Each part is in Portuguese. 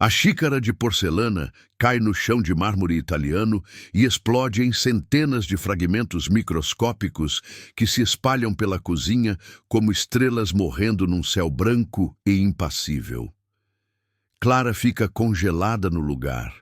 A xícara de porcelana cai no chão de mármore italiano e explode em centenas de fragmentos microscópicos que se espalham pela cozinha como estrelas morrendo num céu branco e impassível. Clara fica congelada no lugar,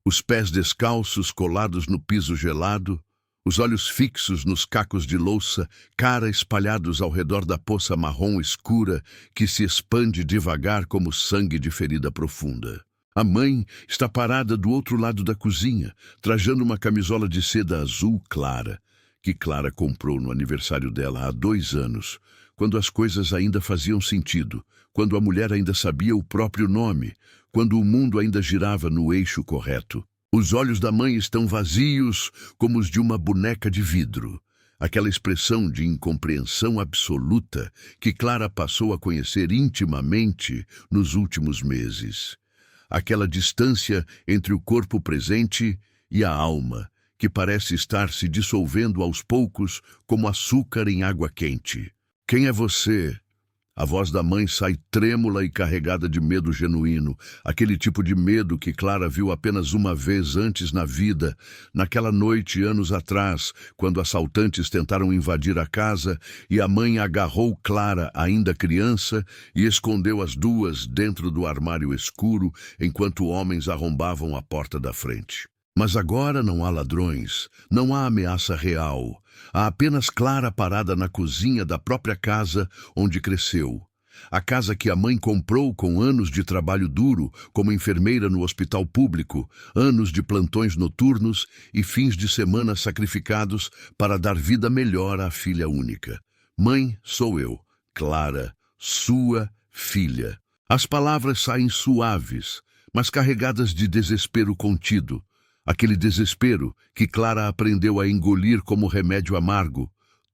os pés descalços colados no piso gelado, os olhos fixos nos cacos de louça, cara espalhados ao redor da poça marrom escura que se expande devagar como sangue de ferida profunda. A mãe está parada do outro lado da cozinha, trajando uma camisola de seda azul clara, que Clara comprou no aniversário dela há 2 anos, quando as coisas ainda faziam sentido, quando a mulher ainda sabia o próprio nome, quando o mundo ainda girava no eixo correto. Os olhos da mãe estão vazios como os de uma boneca de vidro. Aquela expressão de incompreensão absoluta que Clara passou a conhecer intimamente nos últimos meses. Aquela distância entre o corpo presente e a alma, que parece estar se dissolvendo aos poucos como açúcar em água quente. Quem é você? A voz da mãe sai trêmula e carregada de medo genuíno, aquele tipo de medo que Clara viu apenas uma vez antes na vida, naquela noite anos atrás, quando assaltantes tentaram invadir a casa e a mãe agarrou Clara, ainda criança, e escondeu as duas dentro do armário escuro, enquanto homens arrombavam a porta da frente. Mas agora não há ladrões, não há ameaça real. Há apenas Clara parada na cozinha da própria casa onde cresceu. A casa que a mãe comprou com anos de trabalho duro como enfermeira no hospital público, anos de plantões noturnos e fins de semana sacrificados para dar vida melhor à filha única. Mãe, sou eu, Clara, sua filha. As palavras saem suaves, mas carregadas de desespero contido. Aquele desespero que Clara aprendeu a engolir como remédio amargo,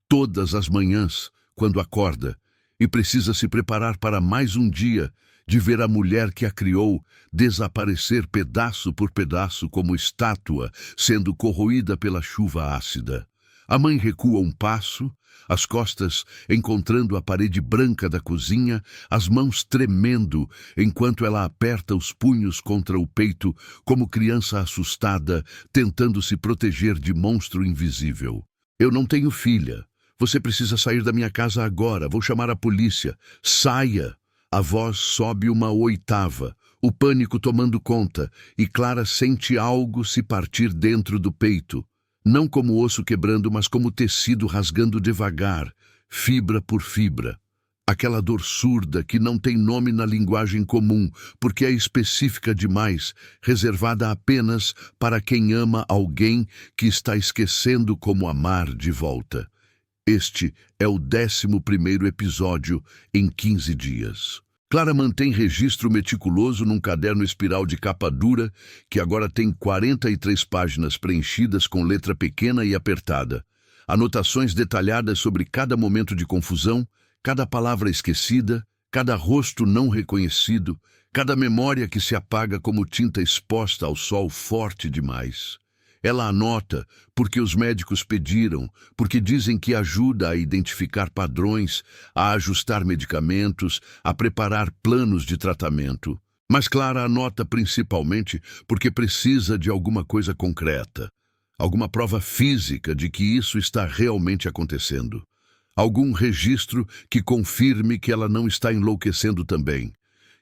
todas as manhãs, quando acorda, e precisa se preparar para mais um dia de ver a mulher que a criou desaparecer pedaço por pedaço como estátua, sendo corroída pela chuva ácida. A mãe recua um passo, as costas encontrando a parede branca da cozinha, as mãos tremendo enquanto ela aperta os punhos contra o peito como criança assustada, tentando se proteger de monstro invisível. Eu não tenho filha. Você precisa sair da minha casa agora. Vou chamar a polícia. Saia! A voz sobe uma oitava, o pânico tomando conta, e Clara sente algo se partir dentro do peito. Não como osso quebrando, mas como tecido rasgando devagar, fibra por fibra. Aquela dor surda que não tem nome na linguagem comum, porque é específica demais, reservada apenas para quem ama alguém que está esquecendo como amar de volta. Este é o 11º episódio em 15 dias. Clara mantém registro meticuloso num caderno espiral de capa dura que agora tem 43 páginas preenchidas com letra pequena e apertada. Anotações detalhadas sobre cada momento de confusão, cada palavra esquecida, cada rosto não reconhecido, cada memória que se apaga como tinta exposta ao sol forte demais. Ela anota porque os médicos pediram, porque dizem que ajuda a identificar padrões, a ajustar medicamentos, a preparar planos de tratamento. Mas Clara anota principalmente porque precisa de alguma coisa concreta, alguma prova física de que isso está realmente acontecendo. Algum registro que confirme que ela não está enlouquecendo também.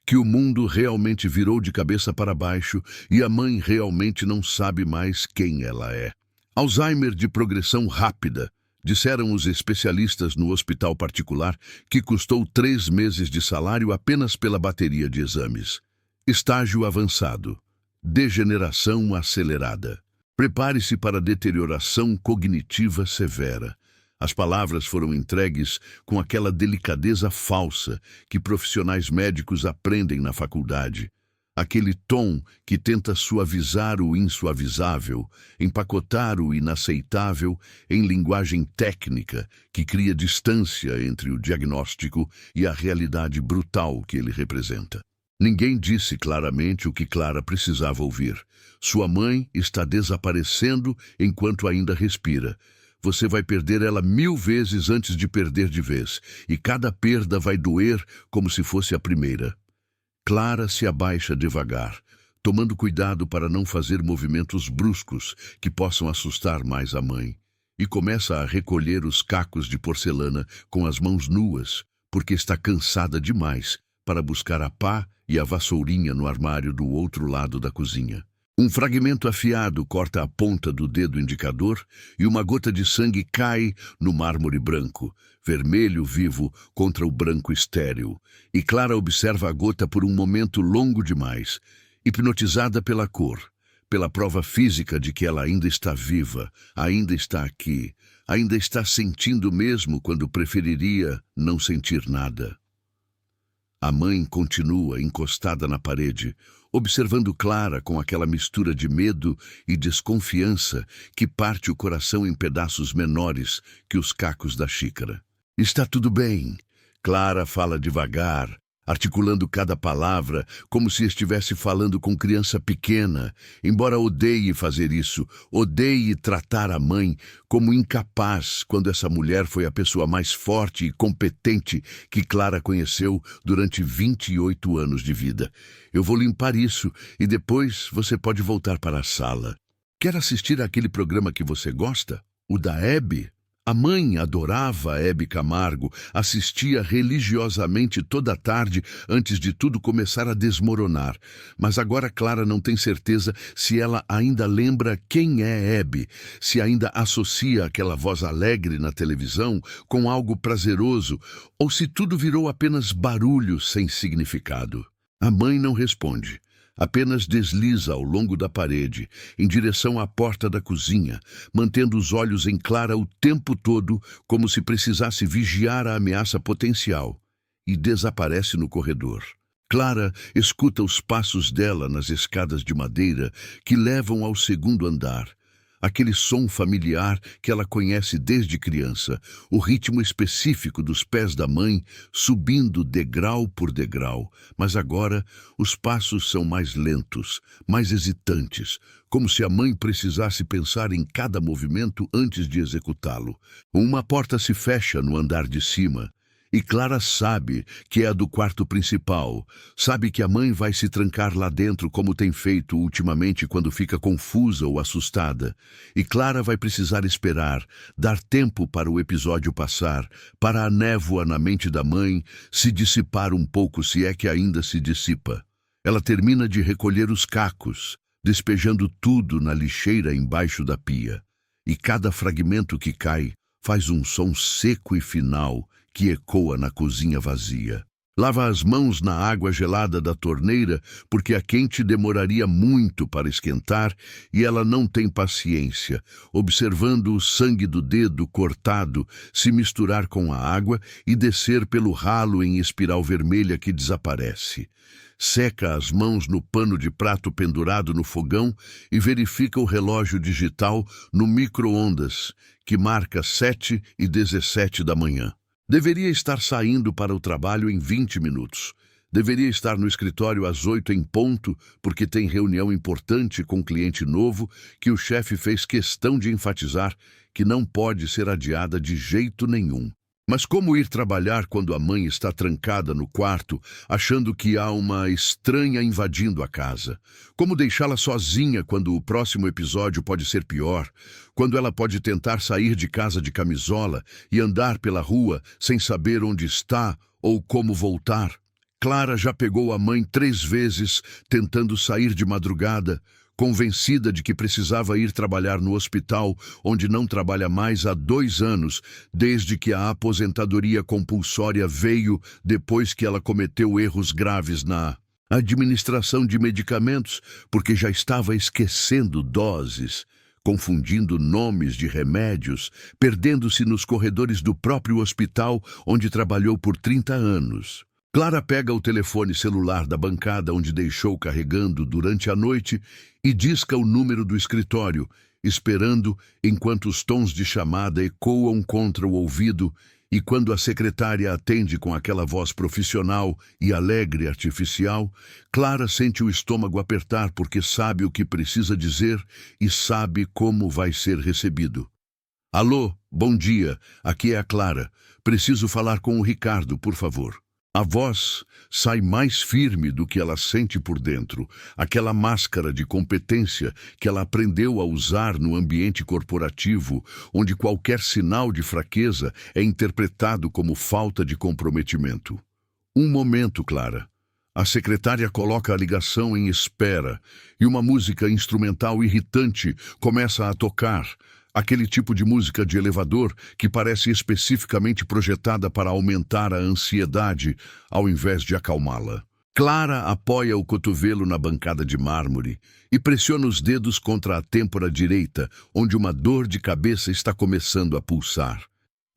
Que o mundo realmente virou de cabeça para baixo e a mãe realmente não sabe mais quem ela é. Alzheimer de progressão rápida, disseram os especialistas no hospital particular, que custou 3 meses de salário apenas pela bateria de exames. Estágio avançado. Degeneração acelerada. Prepare-se para deterioração cognitiva severa. As palavras foram entregues com aquela delicadeza falsa que profissionais médicos aprendem na faculdade. Aquele tom que tenta suavizar o insuavizável, empacotar o inaceitável em linguagem técnica que cria distância entre o diagnóstico e a realidade brutal que ele representa. Ninguém disse claramente o que Clara precisava ouvir. Sua mãe está desaparecendo enquanto ainda respira. Você vai perder ela 1000 vezes antes de perder de vez, e cada perda vai doer como se fosse a primeira. Clara se abaixa devagar, tomando cuidado para não fazer movimentos bruscos que possam assustar mais a mãe, e começa a recolher os cacos de porcelana com as mãos nuas, porque está cansada demais para buscar a pá e a vassourinha no armário do outro lado da cozinha. Um fragmento afiado corta a ponta do dedo indicador e uma gota de sangue cai no mármore branco, vermelho vivo contra o branco estéril. E Clara observa a gota por um momento longo demais, hipnotizada pela cor, pela prova física de que ela ainda está viva, ainda está aqui, ainda está sentindo mesmo quando preferiria não sentir nada. A mãe continua encostada na parede, observando Clara com aquela mistura de medo e desconfiança que parte o coração em pedaços menores que os cacos da xícara. Está tudo bem. Clara fala devagar, articulando cada palavra como se estivesse falando com criança pequena, embora odeie fazer isso, odeie tratar a mãe como incapaz quando essa mulher foi a pessoa mais forte e competente que Clara conheceu durante 28 anos de vida. Eu vou limpar isso e depois você pode voltar para a sala. Quer assistir àquele programa que você gosta? O da Hebe? A mãe adorava Hebe Camargo, assistia religiosamente toda a tarde antes de tudo começar a desmoronar. Mas agora Clara não tem certeza se ela ainda lembra quem é Hebe, se ainda associa aquela voz alegre na televisão com algo prazeroso, ou se tudo virou apenas barulho sem significado. A mãe não responde. Apenas desliza ao longo da parede, em direção à porta da cozinha, mantendo os olhos em Clara o tempo todo, como se precisasse vigiar a ameaça potencial, e desaparece no corredor. Clara escuta os passos dela nas escadas de madeira que levam ao segundo andar. Aquele som familiar que ela conhece desde criança, o ritmo específico dos pés da mãe subindo degrau por degrau, mas agora os passos são mais lentos, mais hesitantes, como se a mãe precisasse pensar em cada movimento antes de executá-lo. Uma porta se fecha no andar de cima. E Clara sabe que é a do quarto principal, sabe que a mãe vai se trancar lá dentro como tem feito ultimamente quando fica confusa ou assustada. E Clara vai precisar esperar, dar tempo para o episódio passar, para a névoa na mente da mãe se dissipar um pouco, se é que ainda se dissipa. Ela termina de recolher os cacos, despejando tudo na lixeira embaixo da pia. E cada fragmento que cai faz um som seco e final, que ecoa na cozinha vazia. Lava as mãos na água gelada da torneira, porque a quente demoraria muito para esquentar e ela não tem paciência, observando o sangue do dedo cortado se misturar com a água e descer pelo ralo em espiral vermelha que desaparece. Seca as mãos no pano de prato pendurado no fogão e verifica o relógio digital no micro-ondas, que marca 7h17 da manhã. Deveria estar saindo para o trabalho em 20 minutos. Deveria estar no escritório às 8 em ponto, porque tem reunião importante com cliente novo que o chefe fez questão de enfatizar que não pode ser adiada de jeito nenhum. Mas como ir trabalhar quando a mãe está trancada no quarto, achando que há uma estranha invadindo a casa? Como deixá-la sozinha quando o próximo episódio pode ser pior? Quando ela pode tentar sair de casa de camisola e andar pela rua sem saber onde está ou como voltar? Clara já pegou a mãe 3 vezes tentando sair de madrugada, convencida de que precisava ir trabalhar no hospital, onde não trabalha mais há 2 anos, desde que a aposentadoria compulsória veio depois que ela cometeu erros graves na administração de medicamentos, porque já estava esquecendo doses, confundindo nomes de remédios, perdendo-se nos corredores do próprio hospital onde trabalhou por 30 anos. Clara pega o telefone celular da bancada onde deixou carregando durante a noite e disca o número do escritório, esperando enquanto os tons de chamada ecoam contra o ouvido e quando a secretária atende com aquela voz profissional e alegre artificial, Clara sente o estômago apertar porque sabe o que precisa dizer e sabe como vai ser recebido. Alô, bom dia, aqui é a Clara. Preciso falar com o Ricardo, por favor. A voz sai mais firme do que ela sente por dentro, aquela máscara de competência que ela aprendeu a usar no ambiente corporativo, onde qualquer sinal de fraqueza é interpretado como falta de comprometimento. Um momento, Clara. A secretária coloca a ligação em espera e uma música instrumental irritante começa a tocar. Aquele tipo de música de elevador que parece especificamente projetada para aumentar a ansiedade ao invés de acalmá-la. Clara apoia o cotovelo na bancada de mármore e pressiona os dedos contra a têmpora direita, onde uma dor de cabeça está começando a pulsar.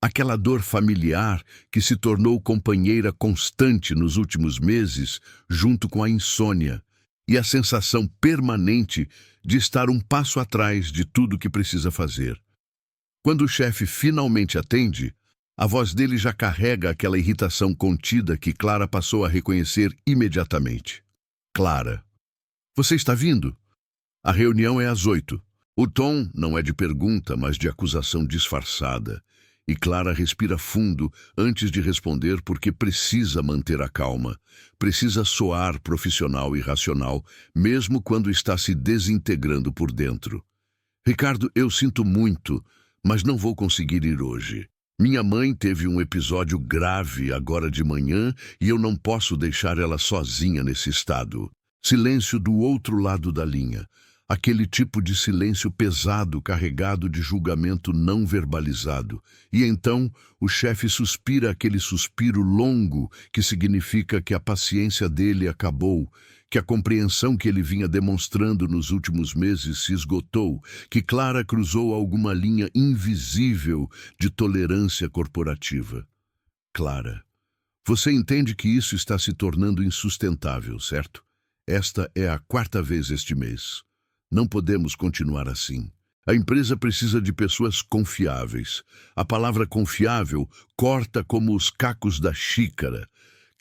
Aquela dor familiar que se tornou companheira constante nos últimos meses, junto com a insônia, e a sensação permanente de estar um passo atrás de tudo que precisa fazer. Quando o chefe finalmente atende, a voz dele já carrega aquela irritação contida que Clara passou a reconhecer imediatamente. Clara, você está vindo? A reunião é às 8. O tom não é de pergunta, mas de acusação disfarçada. E Clara respira fundo antes de responder porque precisa manter a calma. Precisa soar profissional e racional, mesmo quando está se desintegrando por dentro. Ricardo, eu sinto muito, mas não vou conseguir ir hoje. Minha mãe teve um episódio grave agora de manhã e eu não posso deixar ela sozinha nesse estado. Silêncio do outro lado da linha. Aquele tipo de silêncio pesado, carregado de julgamento não verbalizado. E então o chefe suspira aquele suspiro longo que significa que a paciência dele acabou, que a compreensão que ele vinha demonstrando nos últimos meses se esgotou, que Clara cruzou alguma linha invisível de tolerância corporativa. Clara, você entende que isso está se tornando insustentável, certo? Esta é a 4ª vez este mês. Não podemos continuar assim. A empresa precisa de pessoas confiáveis. A palavra confiável corta como os cacos da xícara.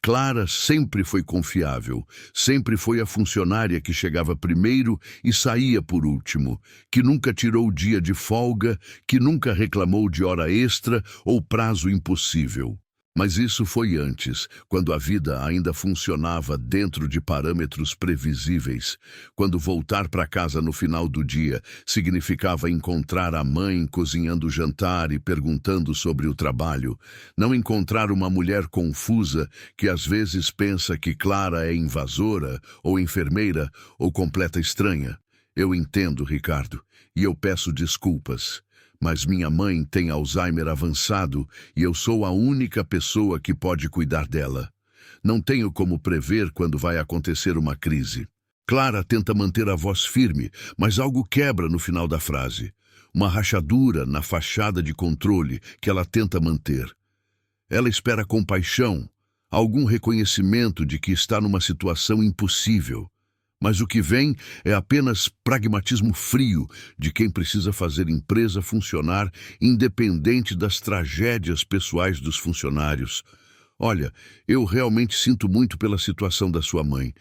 Clara sempre foi confiável, sempre foi a funcionária que chegava primeiro e saía por último, que nunca tirou dia de folga, que nunca reclamou de hora extra ou prazo impossível. Mas isso foi antes, quando a vida ainda funcionava dentro de parâmetros previsíveis, quando voltar para casa no final do dia significava encontrar a mãe cozinhando o jantar e perguntando sobre o trabalho, não encontrar uma mulher confusa que às vezes pensa que Clara é invasora ou enfermeira ou completa estranha. Eu entendo, Ricardo, e eu peço desculpas. Mas minha mãe tem Alzheimer avançado e eu sou a única pessoa que pode cuidar dela. Não tenho como prever quando vai acontecer uma crise. Clara tenta manter a voz firme, mas algo quebra no final da frase. Uma rachadura na fachada de controle que ela tenta manter. Ela espera compaixão, algum reconhecimento de que está numa situação impossível. Mas o que vem é apenas pragmatismo frio de quem precisa fazer empresa funcionar independente das tragédias pessoais dos funcionários. Olha, eu realmente sinto muito pela situação da sua mãe,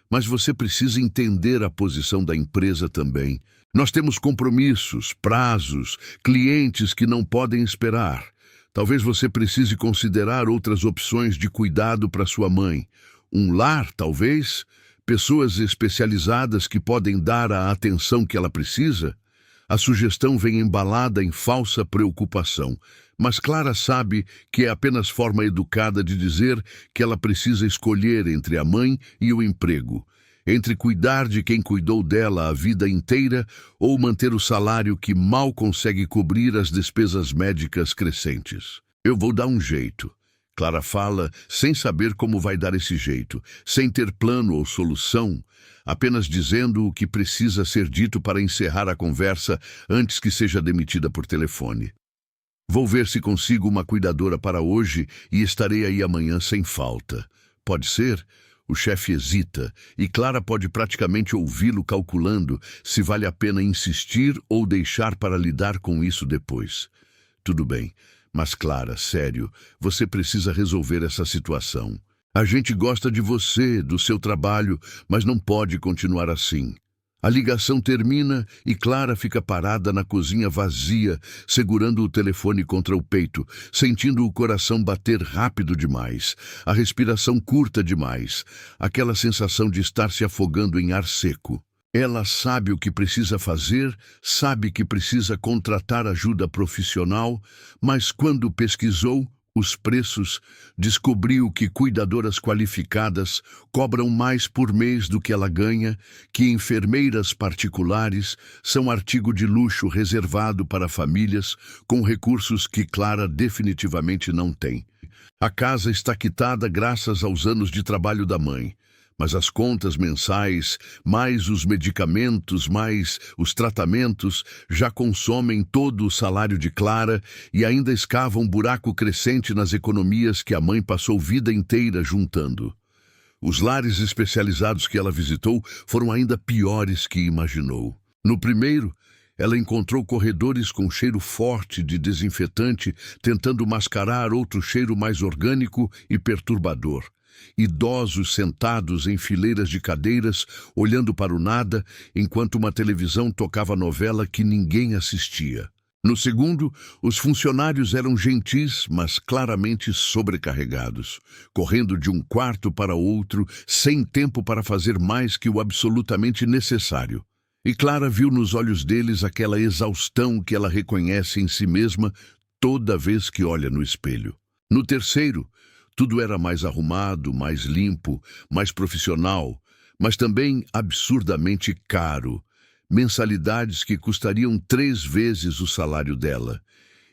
mas você precisa entender a posição da empresa também. Nós temos compromissos, prazos, clientes que não podem esperar. Talvez você precise considerar outras opções de cuidado para sua mãe. Um lar, talvez? Pessoas especializadas que podem dar a atenção que ela precisa? A sugestão vem embalada em falsa preocupação, mas Clara sabe que é apenas forma educada de dizer que ela precisa escolher entre a mãe e o emprego, entre cuidar de quem cuidou dela a vida inteira ou manter o salário que mal consegue cobrir as despesas médicas crescentes. Eu vou dar um jeito. Clara fala sem saber como vai dar esse jeito, sem ter plano ou solução, apenas dizendo o que precisa ser dito para encerrar a conversa antes que seja demitida por telefone. Vou ver se consigo uma cuidadora para hoje e estarei aí amanhã sem falta. Pode ser? O chefe hesita e Clara pode praticamente ouvi-lo calculando se vale a pena insistir ou deixar para lidar com isso depois. Tudo bem. Mas, Clara, sério, você precisa resolver essa situação. A gente gosta de você, do seu trabalho, mas não pode continuar assim. A ligação termina e Clara fica parada na cozinha vazia, segurando o telefone contra o peito, sentindo o coração bater rápido demais, a respiração curta demais, aquela sensação de estar se afogando em ar seco. Ela sabe o que precisa fazer, sabe que precisa contratar ajuda profissional, mas quando pesquisou os preços, descobriu que cuidadoras qualificadas cobram mais por mês do que ela ganha, que enfermeiras particulares são artigo de luxo reservado para famílias com recursos que Clara definitivamente não tem. A casa está quitada graças aos anos de trabalho da mãe. Mas as contas mensais, mais os medicamentos, mais os tratamentos, já consomem todo o salário de Clara e ainda escavam um buraco crescente nas economias que a mãe passou vida inteira juntando. Os lares especializados que ela visitou foram ainda piores que imaginou. No primeiro, ela encontrou corredores com cheiro forte de desinfetante, tentando mascarar outro cheiro mais orgânico e perturbador. Idosos sentados em fileiras de cadeiras, olhando para o nada, enquanto uma televisão tocava novela que ninguém assistia. No segundo, os funcionários eram gentis, mas claramente sobrecarregados, correndo de um quarto para outro, sem tempo para fazer mais que o absolutamente necessário. E Clara viu nos olhos deles aquela exaustão que ela reconhece em si mesma toda vez que olha no espelho. No terceiro, tudo era mais arrumado, mais limpo, mais profissional, mas também absurdamente caro. Mensalidades que custariam 3 vezes o salário dela.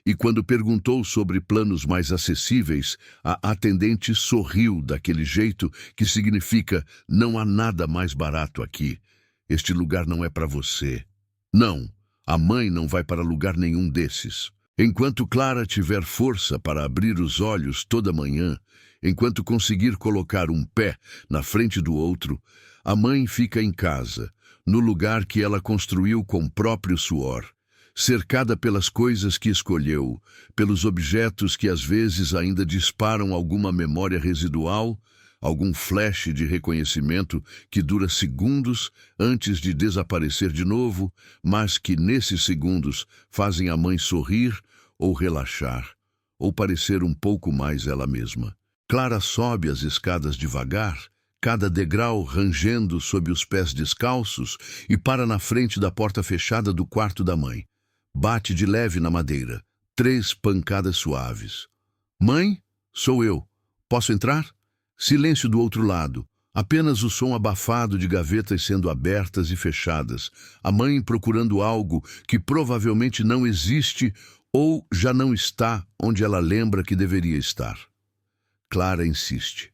E quando perguntou sobre planos mais acessíveis, a atendente sorriu daquele jeito que significa: não há nada mais barato aqui. Este lugar não é para você. Não, a mãe não vai para lugar nenhum desses. Enquanto Clara tiver força para abrir os olhos toda manhã, enquanto conseguir colocar um pé na frente do outro, a mãe fica em casa, no lugar que ela construiu com próprio suor, cercada pelas coisas que escolheu, pelos objetos que às vezes ainda disparam alguma memória residual, algum flash de reconhecimento que dura segundos antes de desaparecer de novo, mas que nesses segundos fazem a mãe sorrir ou relaxar, ou parecer um pouco mais ela mesma. Clara sobe as escadas devagar, cada degrau rangendo sob os pés descalços, e para na frente da porta fechada do quarto da mãe. Bate de leve na madeira. 3 pancadas suaves. Mãe? Sou eu. Posso entrar? Silêncio do outro lado. Apenas o som abafado de gavetas sendo abertas e fechadas. A mãe procurando algo que provavelmente não existe ou já não está onde ela lembra que deveria estar. Clara insiste.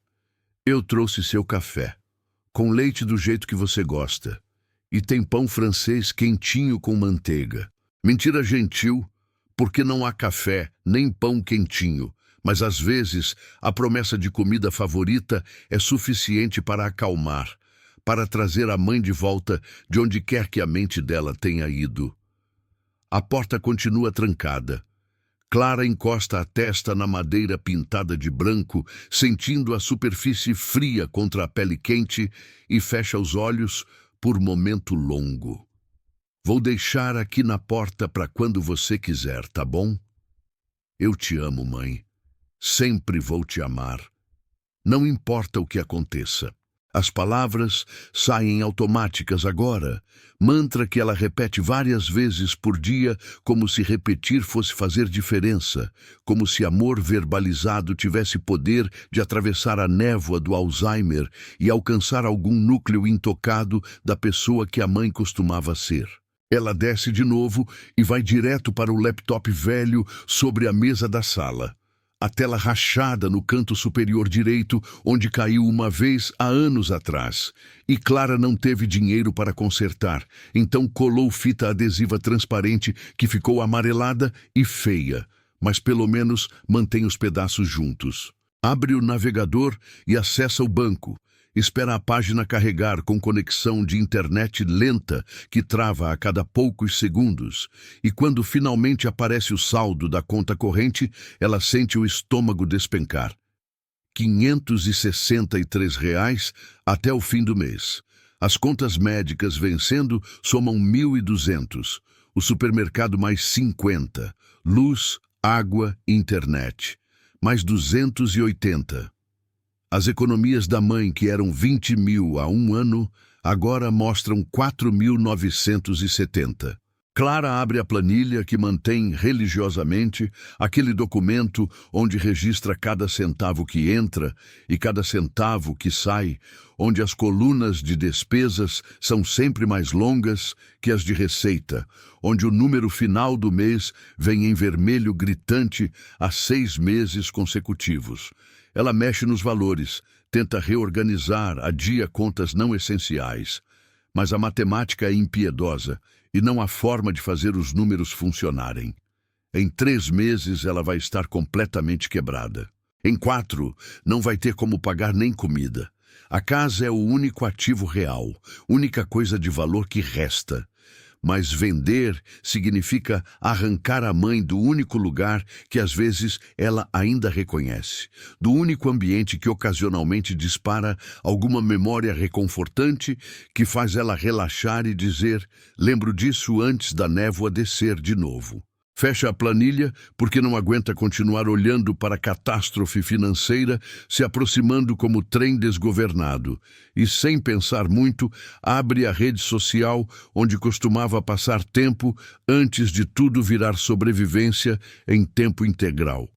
Eu trouxe seu café, com leite do jeito que você gosta. E tem pão francês quentinho com manteiga. Mentira gentil, porque não há café nem pão quentinho. Mas às vezes a promessa de comida favorita é suficiente para acalmar, para trazer a mãe de volta de onde quer que a mente dela tenha ido. A porta continua trancada. Clara encosta a testa na madeira pintada de branco, sentindo a superfície fria contra a pele quente, e fecha os olhos por momento longo. Vou deixar aqui na porta para quando você quiser, tá bom? Eu te amo, mãe. Sempre vou te amar. Não importa o que aconteça. As palavras saem automáticas agora, mantra que ela repete várias vezes por dia, como se repetir fosse fazer diferença, como se amor verbalizado tivesse poder de atravessar a névoa do Alzheimer e alcançar algum núcleo intocado da pessoa que a mãe costumava ser. Ela desce de novo e vai direto para o laptop velho sobre a mesa da sala. A tela rachada no canto superior direito, onde caiu uma vez há anos atrás. E Clara não teve dinheiro para consertar, então colou fita adesiva transparente que ficou amarelada e feia, mas pelo menos mantém os pedaços juntos. Abre o navegador e acessa o banco. Espera a página carregar com conexão de internet lenta que trava a cada poucos segundos. E quando finalmente aparece o saldo da conta corrente, ela sente o estômago despencar. R$ 563 até o fim do mês. As contas médicas vencendo somam 1.200. O supermercado mais 50. Luz, água, internet. Mais 280. As economias da mãe, que eram 20 mil há um ano, agora mostram 4.970. Clara abre a planilha que mantém religiosamente aquele documento onde registra cada centavo que entra e cada centavo que sai, onde as colunas de despesas são sempre mais longas que as de receita, onde o número final do mês vem em vermelho gritante há 6 meses consecutivos. Ela mexe nos valores, tenta reorganizar, adia contas não essenciais. Mas a matemática é impiedosa e não há forma de fazer os números funcionarem. Em 3 meses ela vai estar completamente quebrada. Em 4, não vai ter como pagar nem comida. A casa é o único ativo real, única coisa de valor que resta. Mas vender significa arrancar a mãe do único lugar que às vezes ela ainda reconhece, do único ambiente que ocasionalmente dispara alguma memória reconfortante que faz ela relaxar e dizer: lembro disso antes da névoa descer de novo. Fecha a planilha porque não aguenta continuar olhando para a catástrofe financeira se aproximando como trem desgovernado e, sem pensar muito, abre a rede social onde costumava passar tempo antes de tudo virar sobrevivência em tempo integral.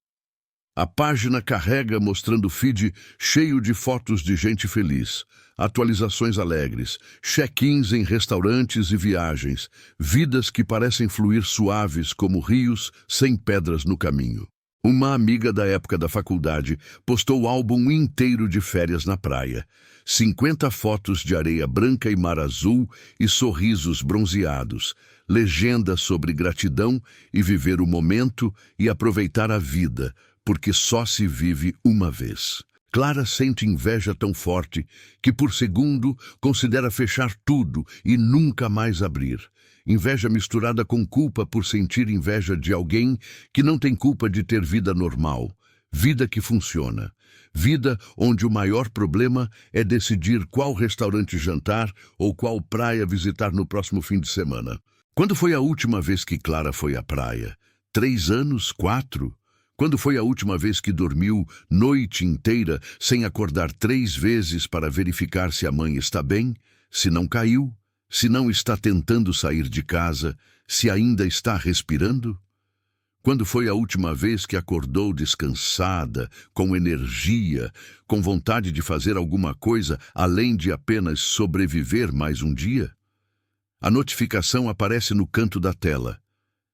A página carrega mostrando o feed cheio de fotos de gente feliz, atualizações alegres, check-ins em restaurantes e viagens, vidas que parecem fluir suaves como rios sem pedras no caminho. Uma amiga da época da faculdade postou o álbum inteiro de férias na praia. 50 fotos de areia branca e mar azul e sorrisos bronzeados, legenda sobre gratidão e viver o momento e aproveitar a vida, porque só se vive uma vez. Clara sente inveja tão forte que, por segundo, considera fechar tudo e nunca mais abrir. Inveja misturada com culpa por sentir inveja de alguém que não tem culpa de ter vida normal, vida que funciona. Vida onde o maior problema é decidir qual restaurante jantar ou qual praia visitar no próximo fim de semana. Quando foi a última vez que Clara foi à praia? 3 anos? 4? Quando foi a última vez que dormiu noite inteira sem acordar 3 vezes para verificar se a mãe está bem, se não caiu, se não está tentando sair de casa, se ainda está respirando? Quando foi a última vez que acordou descansada, com energia, com vontade de fazer alguma coisa além de apenas sobreviver mais um dia? A notificação aparece no canto da tela.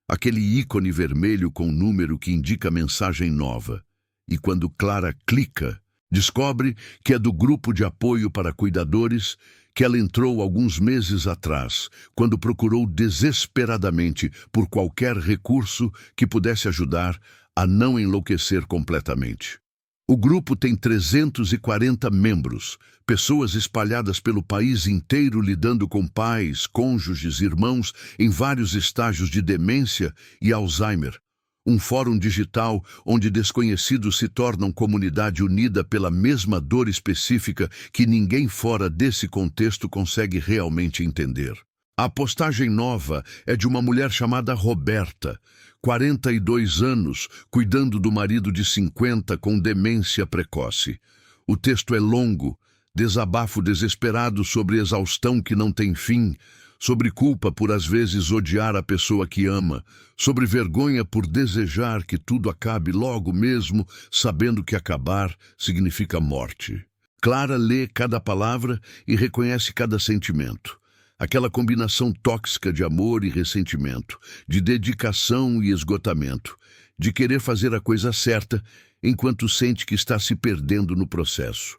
Aquele ícone vermelho com número que indica mensagem nova. E quando Clara clica, descobre que é do grupo de apoio para cuidadores que ela entrou alguns meses atrás, quando procurou desesperadamente por qualquer recurso que pudesse ajudar a não enlouquecer completamente. O grupo tem 340 membros, pessoas espalhadas pelo país inteiro lidando com pais, cônjuges, irmãos em vários estágios de demência e Alzheimer. Um fórum digital onde desconhecidos se tornam comunidade unida pela mesma dor específica que ninguém fora desse contexto consegue realmente entender. A postagem nova é de uma mulher chamada Roberta, 42 anos, cuidando do marido de 50 com demência precoce. O texto é longo, desabafo desesperado sobre exaustão que não tem fim, sobre culpa por às vezes odiar a pessoa que ama, sobre vergonha por desejar que tudo acabe logo mesmo, sabendo que acabar significa morte. Clara lê cada palavra e reconhece cada sentimento. Aquela combinação tóxica de amor e ressentimento, de dedicação e esgotamento, de querer fazer a coisa certa enquanto sente que está se perdendo no processo.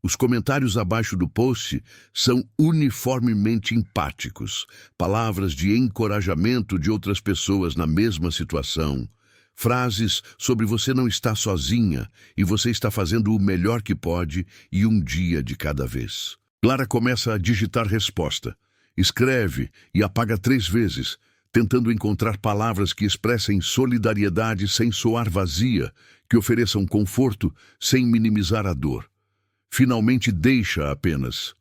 Os comentários abaixo do post são uniformemente empáticos, palavras de encorajamento de outras pessoas na mesma situação, frases sobre você não está sozinha e você está fazendo o melhor que pode e um dia de cada vez. Clara começa a digitar resposta. Escreve e apaga 3 vezes, tentando encontrar palavras que expressem solidariedade sem soar vazia, que ofereçam conforto sem minimizar a dor. Finalmente deixa apenas: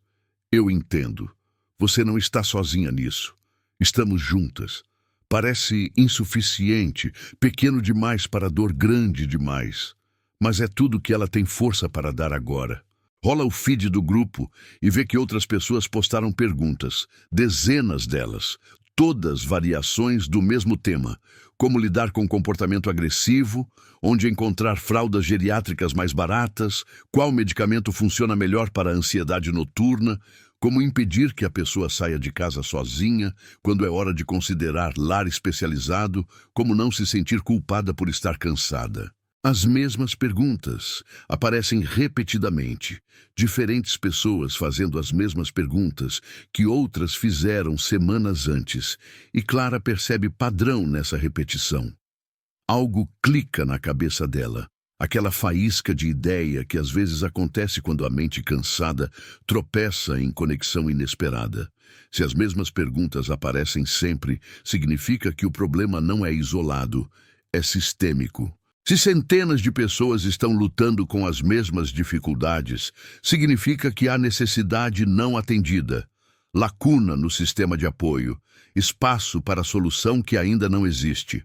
Eu entendo. Você não está sozinha nisso. Estamos juntas. Parece insuficiente, pequeno demais para a dor grande demais. Mas é tudo que ela tem força para dar agora. Rola o feed do grupo e vê que outras pessoas postaram perguntas, dezenas delas, todas variações do mesmo tema. Como lidar com comportamento agressivo, onde encontrar fraldas geriátricas mais baratas, qual medicamento funciona melhor para a ansiedade noturna, como impedir que a pessoa saia de casa sozinha quando é hora de considerar lar especializado, como não se sentir culpada por estar cansada. As mesmas perguntas aparecem repetidamente, diferentes pessoas fazendo as mesmas perguntas que outras fizeram semanas antes, e Clara percebe padrão nessa repetição. Algo clica na cabeça dela, aquela faísca de ideia que às vezes acontece quando a mente cansada tropeça em conexão inesperada. Se as mesmas perguntas aparecem sempre, significa que o problema não é isolado, é sistêmico. Se centenas de pessoas estão lutando com as mesmas dificuldades, significa que há necessidade não atendida, lacuna no sistema de apoio, espaço para a solução que ainda não existe.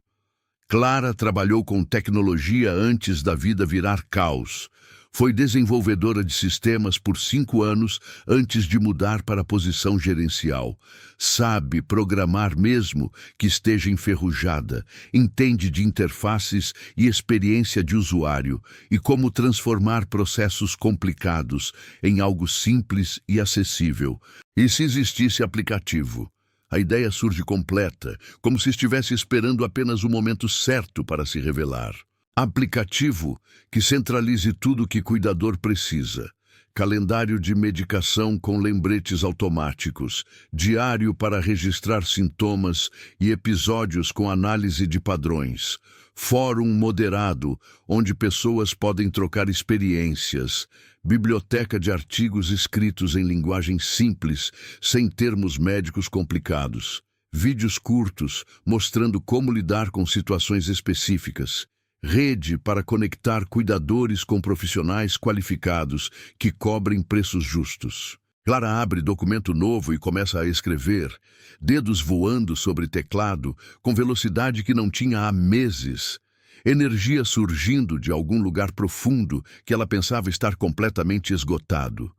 Clara trabalhou com tecnologia antes da vida virar caos. Foi desenvolvedora de sistemas por 5 anos antes de mudar para a posição gerencial. Sabe programar mesmo que esteja enferrujada, entende de interfaces e experiência de usuário e como transformar processos complicados em algo simples e acessível. E se existisse aplicativo? A ideia surge completa, como se estivesse esperando apenas o momento certo para se revelar. Aplicativo que centralize tudo o que cuidador precisa. Calendário de medicação com lembretes automáticos, diário para registrar sintomas e episódios com análise de padrões. Fórum moderado, onde pessoas podem trocar experiências. Biblioteca de artigos escritos em linguagem simples, sem termos médicos complicados. Vídeos curtos, mostrando como lidar com situações específicas. Rede para conectar cuidadores com profissionais qualificados que cobrem preços justos. Clara abre documento novo e começa a escrever, dedos voando sobre teclado, com velocidade que não tinha há meses. Energia surgindo de algum lugar profundo que ela pensava estar completamente esgotado.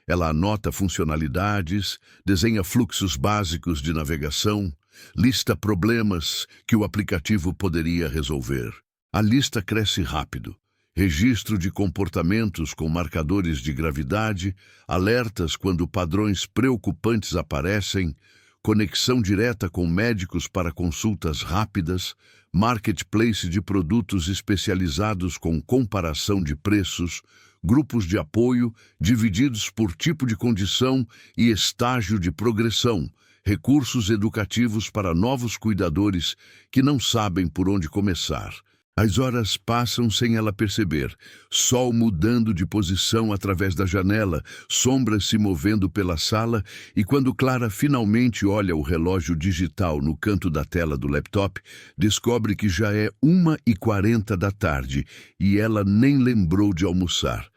Ela anota funcionalidades, desenha fluxos básicos de navegação, lista problemas que o aplicativo poderia resolver. A lista cresce rápido. Registro de comportamentos com marcadores de gravidade, alertas quando padrões preocupantes aparecem, conexão direta com médicos para consultas rápidas, marketplace de produtos especializados com comparação de preços, grupos de apoio divididos por tipo de condição e estágio de progressão, recursos educativos para novos cuidadores que não sabem por onde começar. As horas passam sem ela perceber, sol mudando de posição através da janela, sombras se movendo pela sala, e quando Clara finalmente olha o relógio digital no canto da tela do laptop, descobre que já é 1h40 da tarde e ela nem lembrou de almoçar.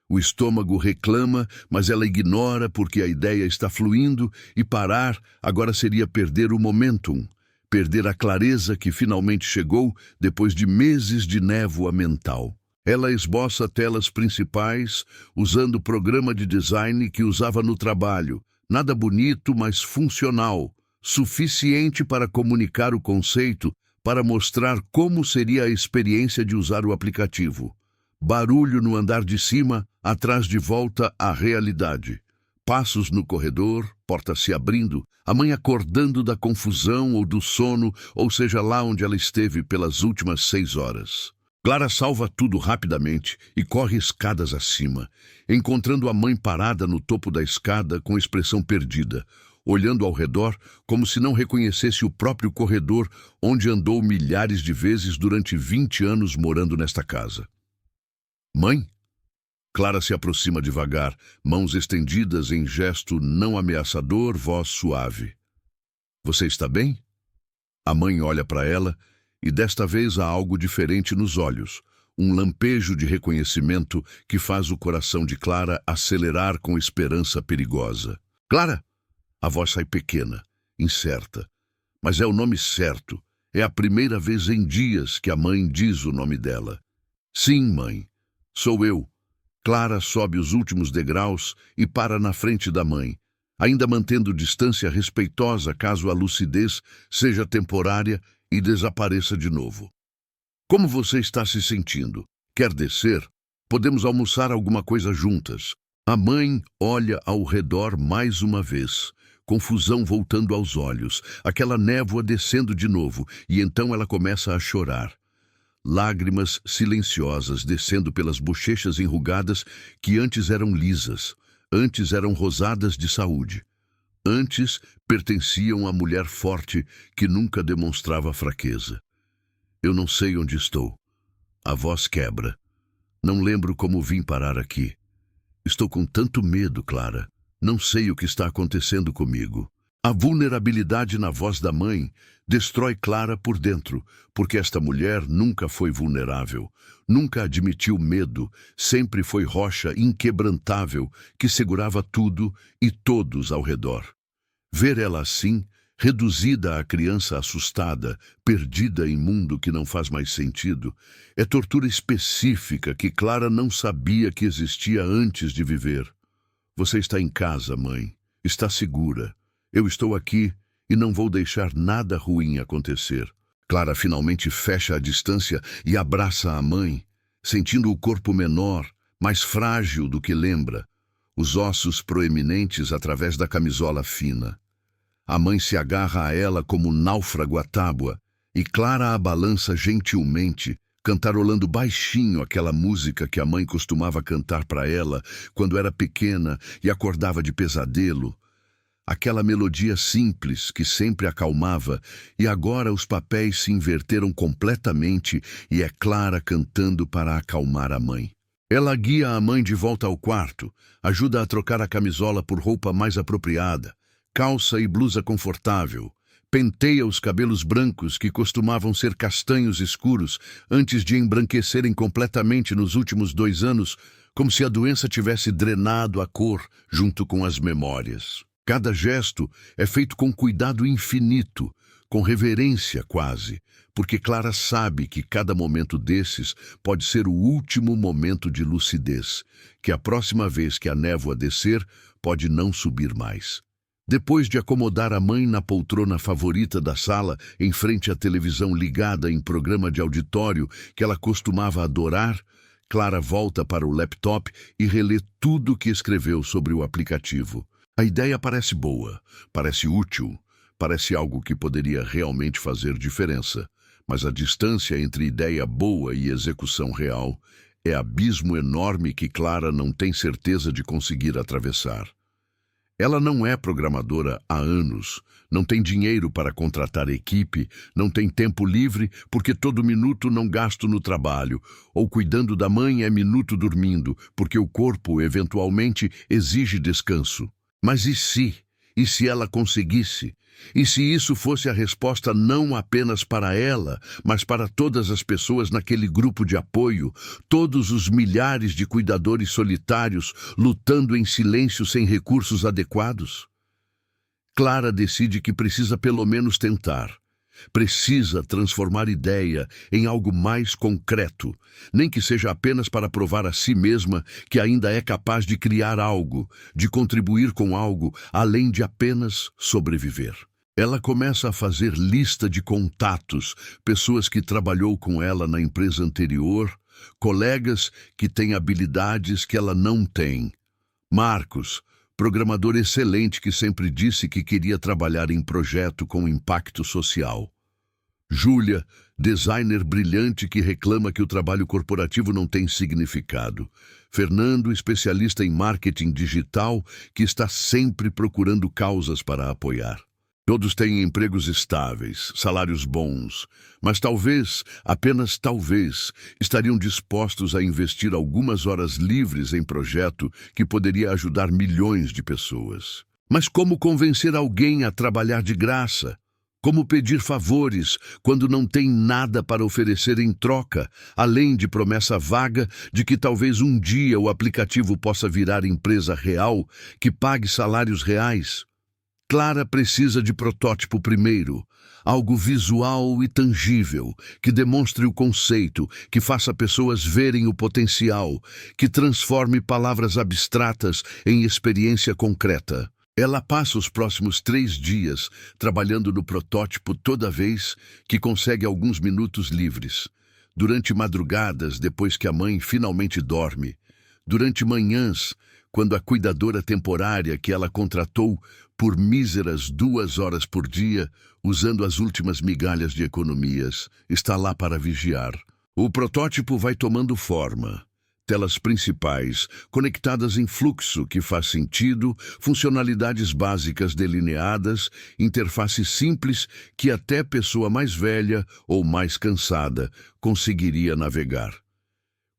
O estômago reclama, mas ela ignora porque a ideia está fluindo e parar agora seria perder o momentum. Perder a clareza que finalmente chegou depois de meses de névoa mental. Ela esboça telas principais, usando o programa de design que usava no trabalho. Nada bonito, mas funcional. Suficiente para comunicar o conceito, para mostrar como seria a experiência de usar o aplicativo. Barulho no andar de cima, atrás de volta à realidade. Passos no corredor, porta se abrindo, a mãe acordando da confusão ou do sono, ou seja lá onde ela esteve pelas últimas 6 horas. Clara salva tudo rapidamente e corre escadas acima, encontrando a mãe parada no topo da escada com expressão perdida, olhando ao redor como se não reconhecesse o próprio corredor onde andou milhares de vezes durante 20 anos morando nesta casa. Mãe? Clara se aproxima devagar, mãos estendidas em gesto não ameaçador, voz suave. Você está bem? A mãe olha para ela e desta vez há algo diferente nos olhos, um lampejo de reconhecimento que faz o coração de Clara acelerar com esperança perigosa. Clara? A voz sai pequena, incerta. Mas é o nome certo. É a primeira vez em dias que a mãe diz o nome dela. Sim, mãe. Sou eu. Clara sobe os últimos degraus e para na frente da mãe, ainda mantendo distância respeitosa caso a lucidez seja temporária e desapareça de novo. Como você está se sentindo? Quer descer? Podemos almoçar alguma coisa juntas. A mãe olha ao redor mais uma vez, confusão voltando aos olhos, aquela névoa descendo de novo, e então ela começa a chorar. Lágrimas silenciosas descendo pelas bochechas enrugadas que antes eram lisas, antes eram rosadas de saúde. Antes pertenciam à mulher forte que nunca demonstrava fraqueza. Eu não sei onde estou. A voz quebra. Não lembro como vim parar aqui. Estou com tanto medo, Clara. Não sei o que está acontecendo comigo. A vulnerabilidade na voz da mãe destrói Clara por dentro, porque esta mulher nunca foi vulnerável, nunca admitiu medo, sempre foi rocha inquebrantável que segurava tudo e todos ao redor. Ver ela assim, reduzida a criança assustada, perdida em mundo que não faz mais sentido, é tortura específica que Clara não sabia que existia antes de viver. Você está em casa, mãe. Está segura. Eu estou aqui e não vou deixar nada ruim acontecer. Clara finalmente fecha a distância e abraça a mãe, sentindo o corpo menor, mais frágil do que lembra, os ossos proeminentes através da camisola fina. A mãe se agarra a ela como um náufrago à tábua, e Clara a balança gentilmente, cantarolando baixinho aquela música que a mãe costumava cantar para ela quando era pequena e acordava de pesadelo. Aquela melodia simples que sempre acalmava, e agora os papéis se inverteram completamente e é Clara cantando para acalmar a mãe. Ela guia a mãe de volta ao quarto, ajuda a trocar a camisola por roupa mais apropriada, calça e blusa confortável, penteia os cabelos brancos que costumavam ser castanhos escuros antes de embranquecerem completamente nos últimos 2 anos, como se a doença tivesse drenado a cor junto com as memórias. Cada gesto é feito com cuidado infinito, com reverência quase, porque Clara sabe que cada momento desses pode ser o último momento de lucidez, que a próxima vez que a névoa descer pode não subir mais. Depois de acomodar a mãe na poltrona favorita da sala, em frente à televisão ligada em programa de auditório que ela costumava adorar, Clara volta para o laptop e relê tudo o que escreveu sobre o aplicativo. A ideia parece boa, parece útil, parece algo que poderia realmente fazer diferença, mas a distância entre ideia boa e execução real é abismo enorme que Clara não tem certeza de conseguir atravessar. Ela não é programadora há anos, não tem dinheiro para contratar equipe, não tem tempo livre porque todo minuto não gasto no trabalho, ou cuidando da mãe é minuto dormindo, porque o corpo eventualmente exige descanso. Mas e se? E se ela conseguisse? E se isso fosse a resposta não apenas para ela, mas para todas as pessoas naquele grupo de apoio, todos os milhares de cuidadores solitários lutando em silêncio sem recursos adequados? Clara decide que precisa pelo menos tentar. Precisa transformar ideia em algo mais concreto, nem que seja apenas para provar a si mesma que ainda é capaz de criar algo, de contribuir com algo, além de apenas sobreviver. Ela começa a fazer lista de contatos, pessoas que trabalhou com ela na empresa anterior, colegas que têm habilidades que ela não tem. Marcos, programador excelente que sempre disse que queria trabalhar em projeto com impacto social. Júlia, designer brilhante que reclama que o trabalho corporativo não tem significado. Fernando, especialista em marketing digital, que está sempre procurando causas para apoiar. Todos têm empregos estáveis, salários bons, mas talvez, apenas talvez, estariam dispostos a investir algumas horas livres em projeto que poderia ajudar milhões de pessoas. Mas como convencer alguém a trabalhar de graça? Como pedir favores quando não tem nada para oferecer em troca, além de promessa vaga de que talvez um dia o aplicativo possa virar empresa real que pague salários reais. Clara precisa de protótipo primeiro, algo visual e tangível, que demonstre o conceito, que faça pessoas verem o potencial, que transforme palavras abstratas em experiência concreta. Ela passa os próximos 3 dias trabalhando no protótipo toda vez que consegue alguns minutos livres. Durante madrugadas, depois que a mãe finalmente dorme. Durante manhãs, quando a cuidadora temporária que ela contratou por míseras 2 horas por dia, usando as últimas migalhas de economias, está lá para vigiar. O protótipo vai tomando forma. Telas principais, conectadas em fluxo que faz sentido, funcionalidades básicas delineadas, interface simples que até pessoa mais velha ou mais cansada conseguiria navegar.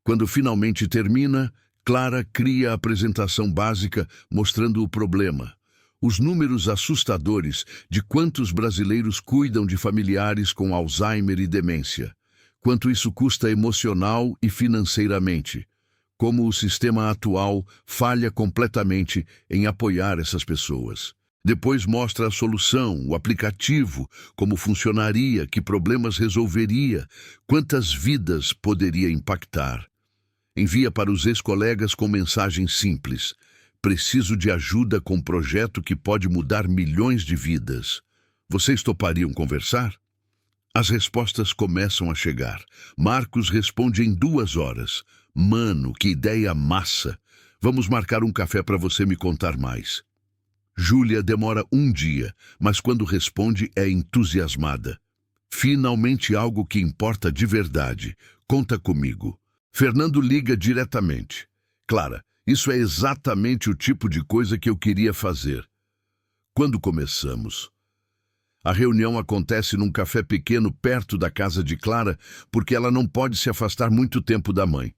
Quando finalmente termina, Clara cria a apresentação básica mostrando o problema. Os números assustadores de quantos brasileiros cuidam de familiares com Alzheimer e demência. Quanto isso custa emocional e financeiramente. Como o sistema atual falha completamente em apoiar essas pessoas. Depois mostra a solução, o aplicativo, como funcionaria, que problemas resolveria, quantas vidas poderia impactar. Envia para os ex-colegas com mensagem simples. Preciso de ajuda com um projeto que pode mudar milhões de vidas. Vocês topariam conversar? As respostas começam a chegar. Marcos responde em 2 horas. Mano, que ideia massa! Vamos marcar um café para você me contar mais. Júlia demora 1 dia, mas quando responde é entusiasmada. Finalmente algo que importa de verdade. Conta comigo. Fernando liga diretamente. Clara, isso é exatamente o tipo de coisa que eu queria fazer. Quando começamos? A reunião acontece num café pequeno perto da casa de Clara, porque ela não pode se afastar muito tempo da mãe.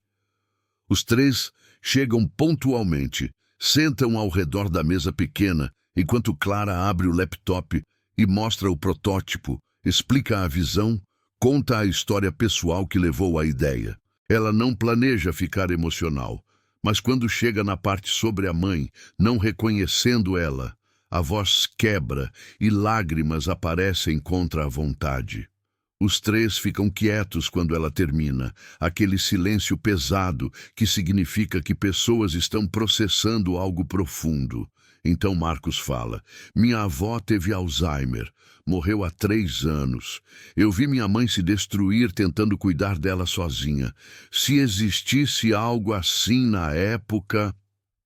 Os 3 chegam pontualmente, sentam ao redor da mesa pequena, enquanto Clara abre o laptop e mostra o protótipo, explica a visão, conta a história pessoal que levou à ideia. Ela não planeja ficar emocional, mas quando chega na parte sobre a mãe, não reconhecendo ela, a voz quebra e lágrimas aparecem contra a vontade. Os 3 ficam quietos quando ela termina, aquele silêncio pesado que significa que pessoas estão processando algo profundo. Então Marcos fala, minha avó teve Alzheimer, morreu há 3 anos. Eu vi minha mãe se destruir tentando cuidar dela sozinha. Se existisse algo assim na época...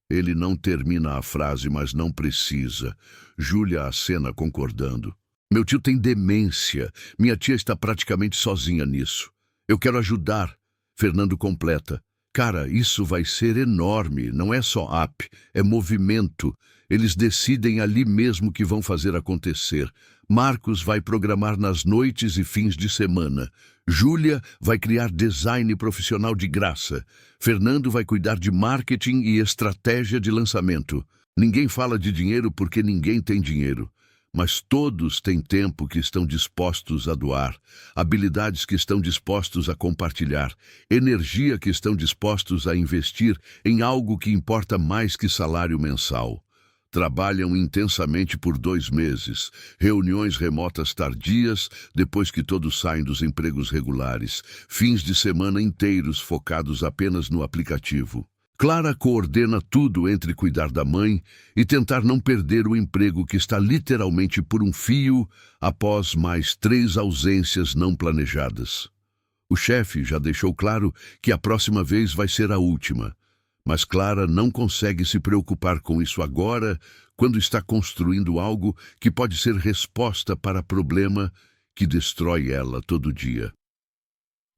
Ele não termina a frase, mas não precisa. Júlia acena concordando. Meu tio tem demência. Minha tia está praticamente sozinha nisso. Eu quero ajudar. Fernando completa. Cara, isso vai ser enorme. Não é só app, é movimento. Eles decidem ali mesmo que vão fazer acontecer. Marcos vai programar nas noites e fins de semana. Júlia vai criar design profissional de graça. Fernando vai cuidar de marketing e estratégia de lançamento. Ninguém fala de dinheiro porque ninguém tem dinheiro. Mas todos têm tempo que estão dispostos a doar, habilidades que estão dispostos a compartilhar, energia que estão dispostos a investir em algo que importa mais que salário mensal. Trabalham intensamente por 2 meses, reuniões remotas tardias, depois que todos saem dos empregos regulares, fins de semana inteiros focados apenas no aplicativo. Clara coordena tudo entre cuidar da mãe e tentar não perder o emprego que está literalmente por um fio após mais 3 ausências não planejadas. O chefe já deixou claro que a próxima vez vai ser a última. Mas Clara não consegue se preocupar com isso agora, quando está construindo algo que pode ser resposta para problema que destrói ela todo dia.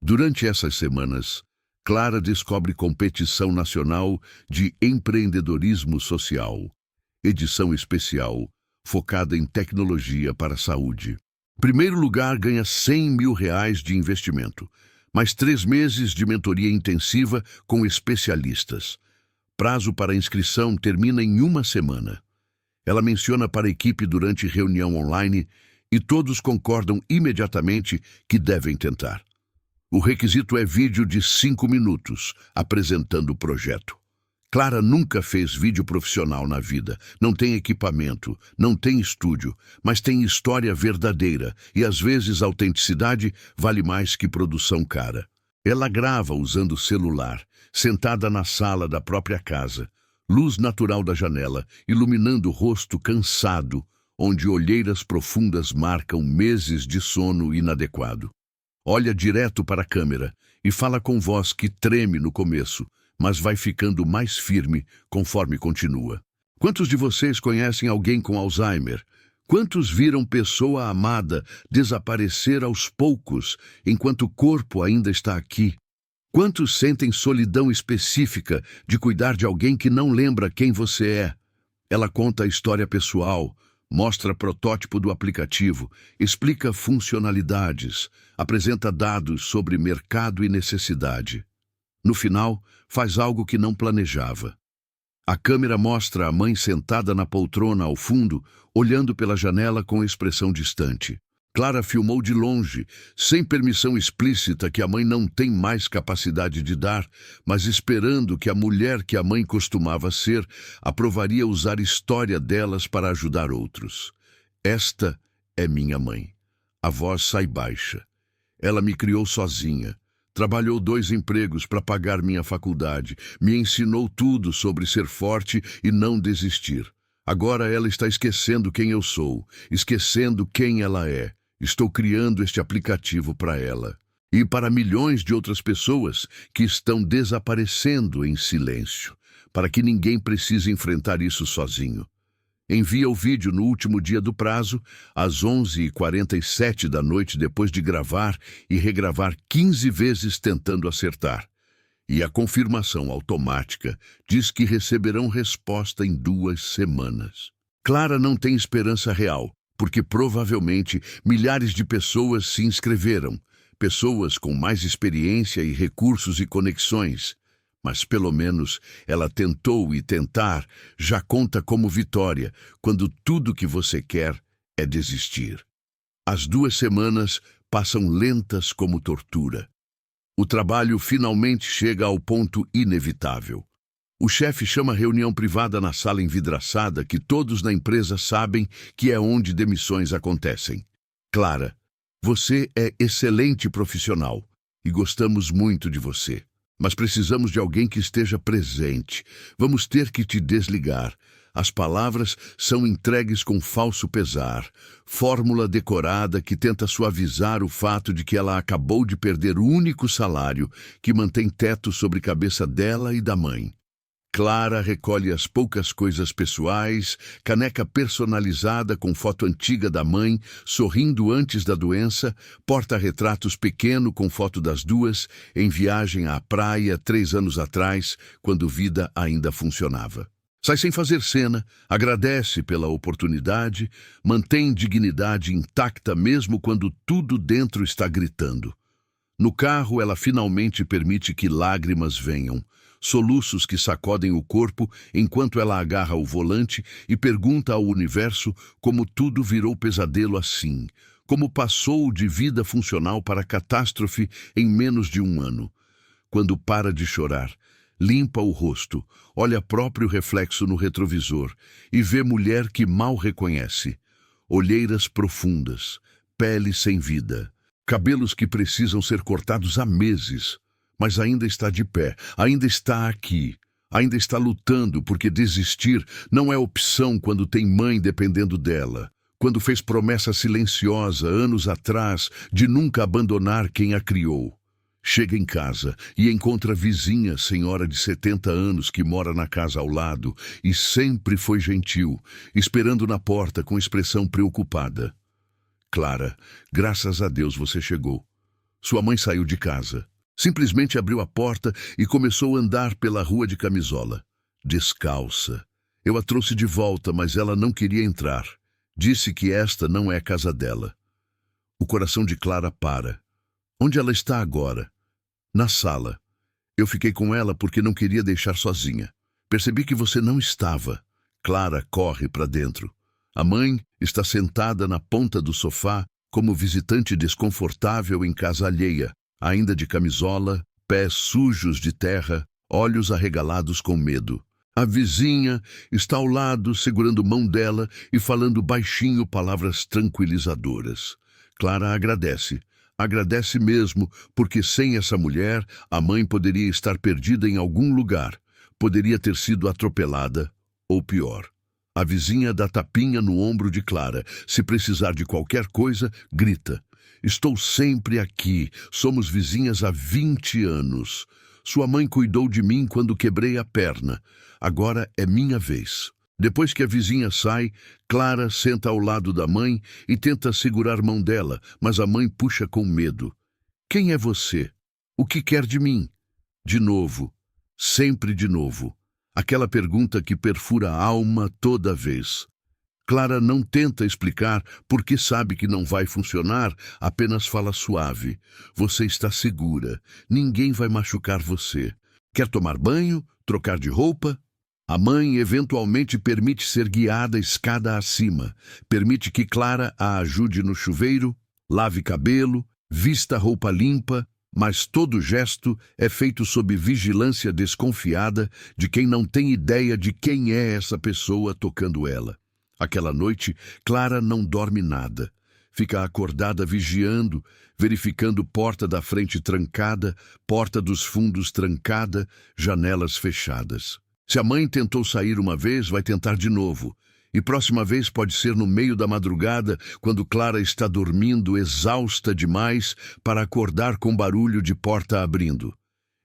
Durante essas semanas, Clara descobre competição nacional de empreendedorismo social, edição especial, focada em tecnologia para a saúde. Primeiro lugar ganha R$100 mil de investimento. Mais 3 meses de mentoria intensiva com especialistas. Prazo para inscrição termina em 1 semana. Ela menciona para a equipe durante reunião online, e todos concordam imediatamente que devem tentar. O requisito é vídeo de 5 minutos, apresentando o projeto. Clara nunca fez vídeo profissional na vida, não tem equipamento, não tem estúdio, mas tem história verdadeira e às vezes a autenticidade vale mais que produção cara. Ela grava usando o celular, sentada na sala da própria casa, luz natural da janela, iluminando o rosto cansado, onde olheiras profundas marcam meses de sono inadequado. Olha direto para a câmera e fala com voz que treme no começo, mas vai ficando mais firme conforme continua. Quantos de vocês conhecem alguém com Alzheimer? Quantos viram pessoa amada desaparecer aos poucos, enquanto o corpo ainda está aqui? Quantos sentem solidão específica de cuidar de alguém que não lembra quem você é? Ela conta a história pessoal, mostra protótipo do aplicativo, explica funcionalidades, apresenta dados sobre mercado e necessidade. No final, faz algo que não planejava. A câmera mostra a mãe sentada na poltrona ao fundo, olhando pela janela com expressão distante. Clara filmou de longe, sem permissão explícita que a mãe não tem mais capacidade de dar, mas esperando que a mulher que a mãe costumava ser aprovaria usar a história delas para ajudar outros. Esta é minha mãe. A voz sai baixa. Ela me criou sozinha. Trabalhou 2 empregos para pagar minha faculdade, me ensinou tudo sobre ser forte e não desistir. Agora ela está esquecendo quem eu sou, esquecendo quem ela é. Estou criando este aplicativo para ela e para milhões de outras pessoas que estão desaparecendo em silêncio, para que ninguém precise enfrentar isso sozinho. Envia o vídeo no último dia do prazo, às 11h47 da noite, depois de gravar e regravar 15 vezes tentando acertar. E a confirmação automática diz que receberão resposta em 2 semanas. Clara não tem esperança real, porque provavelmente milhares de pessoas se inscreveram, pessoas com mais experiência e recursos e conexões. Mas pelo menos ela tentou e tentar já conta como vitória, quando tudo que você quer é desistir. As 2 semanas passam lentas como tortura. O trabalho finalmente chega ao ponto inevitável. O chefe chama reunião privada na sala envidraçada que todos na empresa sabem que é onde demissões acontecem. Clara, você é excelente profissional e gostamos muito de você. Mas precisamos de alguém que esteja presente. Vamos ter que te desligar. As palavras são entregues com falso pesar. Fórmula decorada que tenta suavizar o fato de que ela acabou de perder o único salário que mantém teto sobre a cabeça dela e da mãe. Clara recolhe as poucas coisas pessoais, caneca personalizada com foto antiga da mãe, sorrindo antes da doença, porta-retratos pequeno com foto das duas, em viagem à praia 3 anos atrás, quando vida ainda funcionava. Sai sem fazer cena, agradece pela oportunidade, mantém dignidade intacta mesmo quando tudo dentro está gritando. No carro, ela finalmente permite que lágrimas venham, soluços que sacodem o corpo enquanto ela agarra o volante e pergunta ao universo como tudo virou pesadelo assim, como passou de vida funcional para catástrofe em menos de 1 ano. Quando para de chorar, limpa o rosto, olha próprio reflexo no retrovisor e vê mulher que mal reconhece. Olheiras profundas, pele sem vida, cabelos que precisam ser cortados há meses, mas ainda está de pé, ainda está aqui, ainda está lutando porque desistir não é opção quando tem mãe dependendo dela, quando fez promessa silenciosa anos atrás de nunca abandonar quem a criou. Chega em casa e encontra a vizinha, senhora de 70 anos que mora na casa ao lado e sempre foi gentil, esperando na porta com expressão preocupada. Clara, graças a Deus você chegou. Sua mãe saiu de casa. Simplesmente abriu a porta e começou a andar pela rua de camisola. Descalça. Eu a trouxe de volta, mas ela não queria entrar. Disse que esta não é a casa dela. O coração de Clara para. Onde ela está agora? Na sala. Eu fiquei com ela porque não queria deixar sozinha. Percebi que você não estava. Clara corre para dentro. A mãe está sentada na ponta do sofá, como visitante desconfortável em casa alheia, ainda de camisola, pés sujos de terra, olhos arregalados com medo. A vizinha está ao lado, segurando mão dela e falando baixinho palavras tranquilizadoras. Clara agradece. Agradece mesmo, porque sem essa mulher, a mãe poderia estar perdida em algum lugar. Poderia ter sido atropelada, ou pior. A vizinha dá tapinha no ombro de Clara. Se precisar de qualquer coisa, grita. Estou sempre aqui. Somos vizinhas há 20 anos. Sua mãe cuidou de mim quando quebrei a perna. Agora é minha vez. Depois que a vizinha sai, Clara senta ao lado da mãe e tenta segurar mão dela, mas a mãe puxa com medo. Quem é você? O que quer de mim? De novo. Sempre de novo. Aquela pergunta que perfura a alma toda vez. Clara não tenta explicar porque sabe que não vai funcionar, apenas fala suave. Você está segura. Ninguém vai machucar você. Quer tomar banho? Trocar de roupa? A mãe eventualmente permite ser guiada escada acima. Permite que Clara a ajude no chuveiro, lave cabelo, vista roupa limpa, mas todo gesto é feito sob vigilância desconfiada de quem não tem ideia de quem é essa pessoa tocando ela. Aquela noite, Clara não dorme nada. Fica acordada vigiando, verificando porta da frente trancada, porta dos fundos trancada, janelas fechadas. Se a mãe tentou sair uma vez, vai tentar de novo. E próxima vez pode ser no meio da madrugada, quando Clara está dormindo, exausta demais, para acordar com barulho de porta abrindo.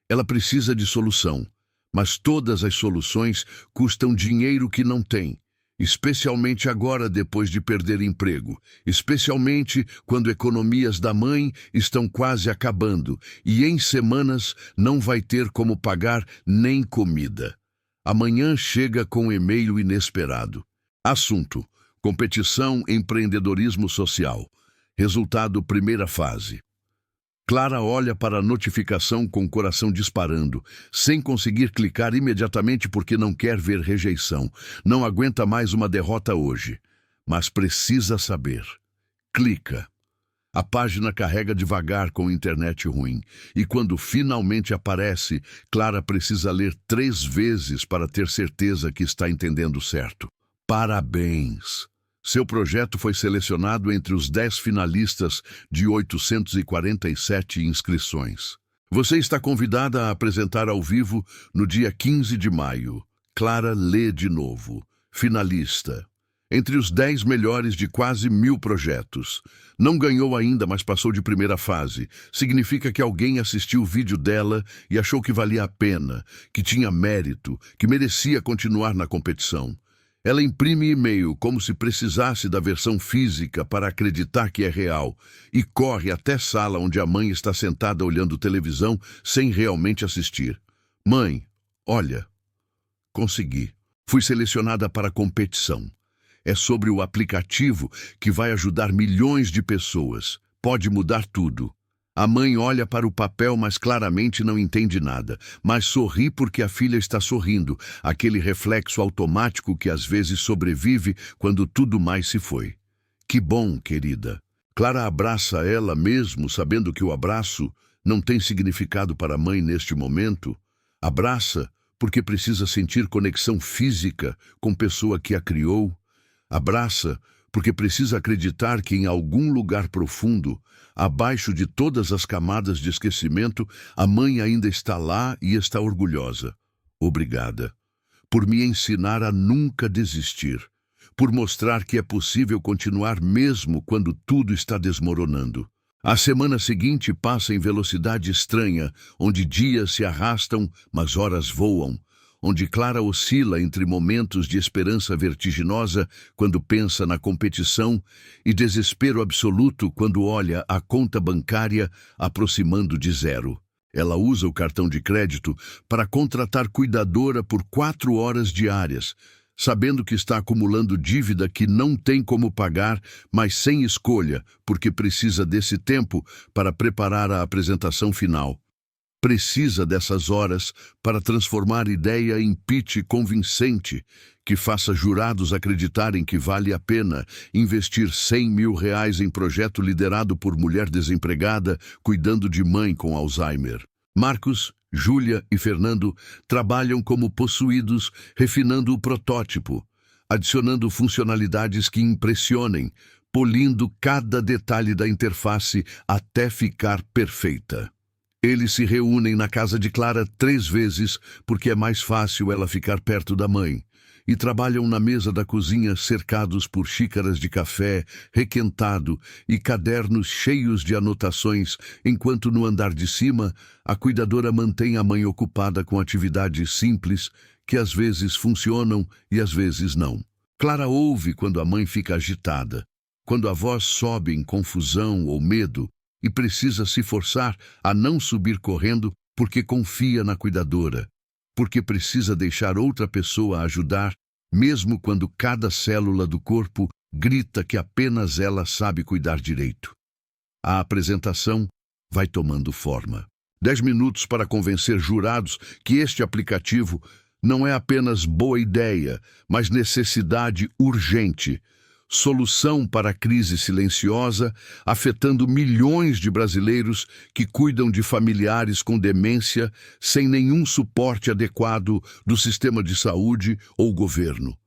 Ela precisa de solução, mas todas as soluções custam dinheiro que não tem. Especialmente agora depois de perder emprego, especialmente quando economias da mãe estão quase acabando e em semanas não vai ter como pagar nem comida. Amanhã chega com um e-mail inesperado. Assunto: competição, empreendedorismo social. Resultado: primeira fase. Clara olha para a notificação com o coração disparando, sem conseguir clicar imediatamente porque não quer ver rejeição. Não aguenta mais uma derrota hoje, mas precisa saber. Clica. A página carrega devagar com internet ruim, e quando finalmente aparece, Clara precisa ler 3 vezes para ter certeza que está entendendo certo. Parabéns! Seu projeto foi selecionado entre os 10 finalistas de 847 inscrições. Você está convidada a apresentar ao vivo no dia 15 de maio. Clara lê de novo. Finalista. Entre os 10 melhores de quase 1000 projetos. Não ganhou ainda, mas passou de primeira fase. Significa que alguém assistiu o vídeo dela e achou que valia a pena, que tinha mérito, que merecia continuar na competição. Ela imprime e-mail como se precisasse da versão física para acreditar que é real e corre até a sala onde a mãe está sentada olhando televisão sem realmente assistir. Mãe, olha, consegui. Fui selecionada para a competição. É sobre o aplicativo que vai ajudar milhões de pessoas. Pode mudar tudo. A mãe olha para o papel, mas claramente não entende nada. Mas sorri porque a filha está sorrindo, aquele reflexo automático que às vezes sobrevive quando tudo mais se foi. Que bom, querida. Clara abraça ela mesmo, sabendo que o abraço não tem significado para a mãe neste momento. Abraça porque precisa sentir conexão física com a pessoa que a criou. Abraça porque precisa acreditar que em algum lugar profundo, abaixo de todas as camadas de esquecimento, a mãe ainda está lá e está orgulhosa. Obrigada por me ensinar a nunca desistir, por mostrar que é possível continuar mesmo quando tudo está desmoronando. A semana seguinte passa em velocidade estranha, onde dias se arrastam, mas horas voam, onde Clara oscila entre momentos de esperança vertiginosa quando pensa na competição e desespero absoluto quando olha a conta bancária aproximando de zero. Ela usa o cartão de crédito para contratar cuidadora por 4 horas diárias, sabendo que está acumulando dívida que não tem como pagar, mas sem escolha, porque precisa desse tempo para preparar a apresentação final. Precisa dessas horas para transformar ideia em pitch convincente, que faça jurados acreditarem que vale a pena investir R$ 100.000 em projeto liderado por mulher desempregada cuidando de mãe com Alzheimer. Marcos, Júlia e Fernando trabalham como possuídos, refinando o protótipo, adicionando funcionalidades que impressionem, polindo cada detalhe da interface até ficar perfeita. Eles se reúnem na casa de Clara 3 vezes porque é mais fácil ela ficar perto da mãe, e trabalham na mesa da cozinha cercados por xícaras de café requentado e cadernos cheios de anotações, enquanto no andar de cima a cuidadora mantém a mãe ocupada com atividades simples que às vezes funcionam e às vezes não. Clara ouve quando a mãe fica agitada, quando a voz sobe em confusão ou medo, e precisa se forçar a não subir correndo porque confia na cuidadora, porque precisa deixar outra pessoa ajudar, mesmo quando cada célula do corpo grita que apenas ela sabe cuidar direito. A apresentação vai tomando forma. 10 minutos para convencer jurados que este aplicativo não é apenas boa ideia, mas necessidade urgente. Solução para a crise silenciosa, afetando milhões de brasileiros que cuidam de familiares com demência sem nenhum suporte adequado do sistema de saúde ou governo.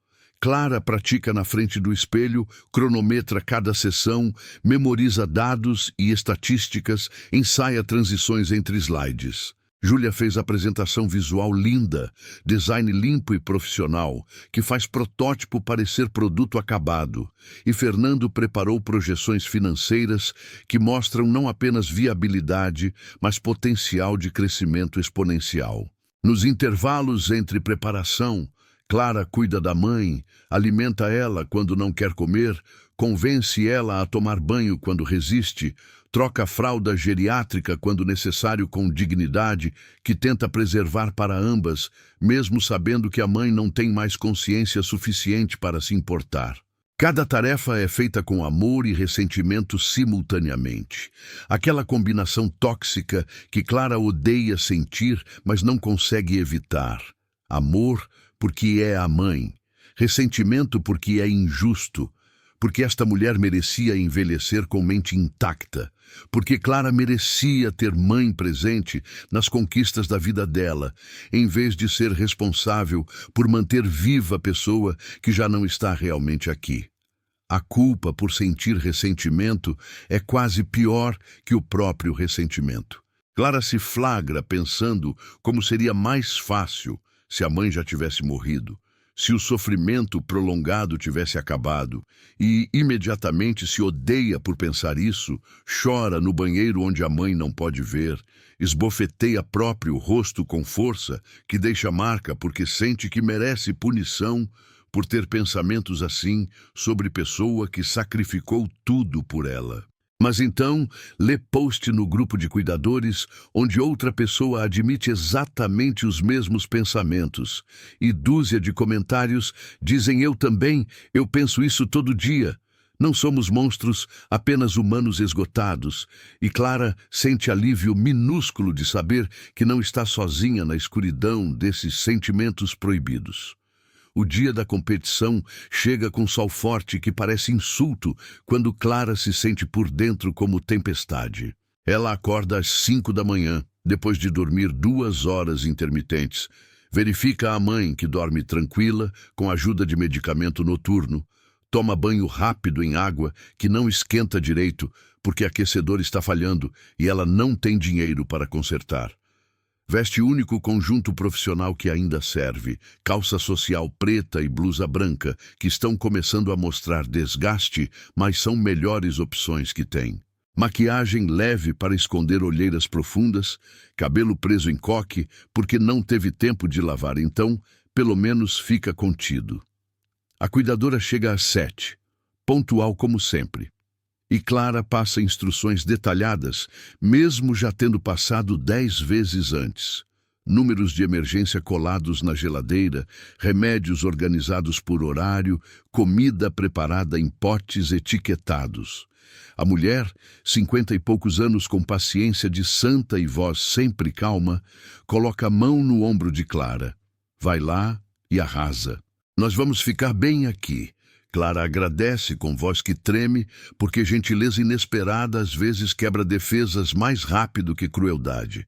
Clara pratica na frente do espelho, cronometra cada sessão, memoriza dados e estatísticas, ensaia transições entre slides. Júlia fez apresentação visual linda, design limpo e profissional, que faz protótipo parecer produto acabado. E Fernando preparou projeções financeiras que mostram não apenas viabilidade, mas potencial de crescimento exponencial. Nos intervalos entre preparação, Clara cuida da mãe, alimenta ela quando não quer comer, convence ela a tomar banho quando resiste, troca a fralda geriátrica quando necessário com dignidade, que tenta preservar para ambas, mesmo sabendo que a mãe não tem mais consciência suficiente para se importar. Cada tarefa é feita com amor e ressentimento simultaneamente. Aquela combinação tóxica que Clara odeia sentir, mas não consegue evitar. Amor porque é a mãe, ressentimento porque é injusto, porque esta mulher merecia envelhecer com mente intacta, porque Clara merecia ter mãe presente nas conquistas da vida dela, em vez de ser responsável por manter viva a pessoa que já não está realmente aqui. A culpa por sentir ressentimento é quase pior que o próprio ressentimento. Clara se flagra pensando como seria mais fácil se a mãe já tivesse morrido, se o sofrimento prolongado tivesse acabado, e imediatamente se odeia por pensar isso, chora no banheiro onde a mãe não pode ver, esbofeteia próprio rosto com força, que deixa marca porque sente que merece punição por ter pensamentos assim sobre pessoa que sacrificou tudo por ela. Mas então, lê post no grupo de cuidadores, onde outra pessoa admite exatamente os mesmos pensamentos, e dúzia de comentários dizem eu também, eu penso isso todo dia. Não somos monstros, apenas humanos esgotados, e Clara sente alívio minúsculo de saber que não está sozinha na escuridão desses sentimentos proibidos. O dia da competição chega com sol forte que parece insulto quando Clara se sente por dentro como tempestade. Ela acorda às 5 da manhã, depois de dormir 2 horas intermitentes. Verifica a mãe, que dorme tranquila, com a ajuda de medicamento noturno. Toma banho rápido em água, que não esquenta direito, porque aquecedor está falhando e ela não tem dinheiro para consertar. Veste o único conjunto profissional que ainda serve, calça social preta e blusa branca, que estão começando a mostrar desgaste, mas são melhores opções que tem. Maquiagem leve para esconder olheiras profundas, cabelo preso em coque, porque não teve tempo de lavar, então, pelo menos fica contido. A cuidadora chega às 7, pontual como sempre. E Clara passa instruções detalhadas, mesmo já tendo passado 10 vezes antes. números de emergência colados na geladeira, remédios organizados por horário, comida preparada em potes etiquetados. A mulher, 50 e poucos anos com paciência de santa e voz sempre calma, coloca a mão no ombro de Clara. Vai lá e arrasa. Nós vamos ficar bem aqui. Clara agradece com voz que treme, porque gentileza inesperada às vezes quebra defesas mais rápido que crueldade.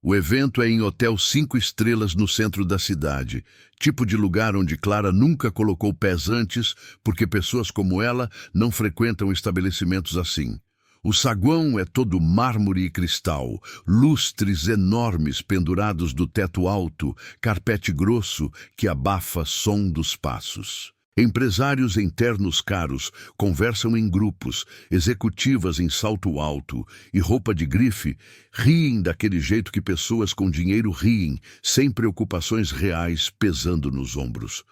O evento é em hotel 5 estrelas no centro da cidade, tipo de lugar onde Clara nunca colocou pés antes, porque pessoas como ela não frequentam estabelecimentos assim. O saguão é todo mármore e cristal, lustres enormes pendurados do teto alto, carpete grosso que abafa som dos passos. Empresários em ternos caros conversam em grupos, executivas em salto alto e roupa de grife riem daquele jeito que pessoas com dinheiro riem, sem preocupações reais pesando nos ombros.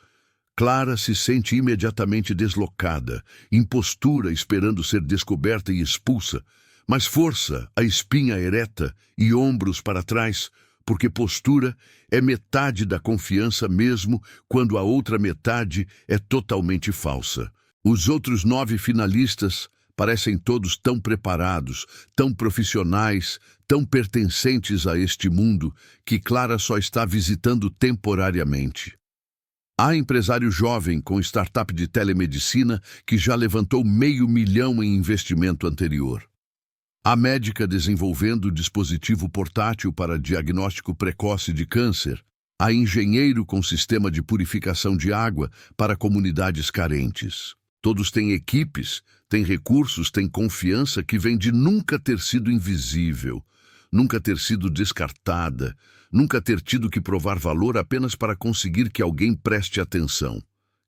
Clara se sente imediatamente deslocada, impostura esperando ser descoberta e expulsa, mas força a espinha ereta e ombros para trás, porque postura é metade da confiança mesmo quando a outra metade é totalmente falsa. Os outros 9 finalistas parecem todos tão preparados, tão profissionais, tão pertencentes a este mundo, que Clara só está visitando temporariamente. Há empresário jovem com startup de telemedicina que já levantou $500 mil em investimento anterior. Há médica desenvolvendo dispositivo portátil para diagnóstico precoce de câncer. Há engenheiro com sistema de purificação de água para comunidades carentes. Todos têm equipes, têm recursos, têm confiança que vem de nunca ter sido invisível, nunca ter sido descartada, nunca ter tido que provar valor apenas para conseguir que alguém preste atenção.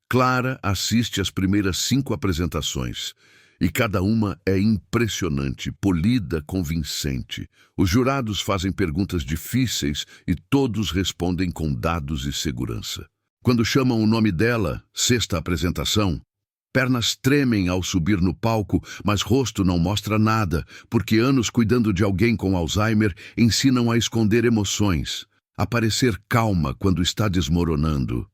Clara assiste às primeiras 5 apresentações. E cada uma é impressionante, polida, convincente. Os jurados fazem perguntas difíceis e todos respondem com dados e segurança. Quando chamam o nome dela, 6ª apresentação, pernas tremem ao subir no palco, mas rosto não mostra nada, porque anos cuidando de alguém com Alzheimer ensinam a esconder emoções, a parecer calma quando está desmoronando.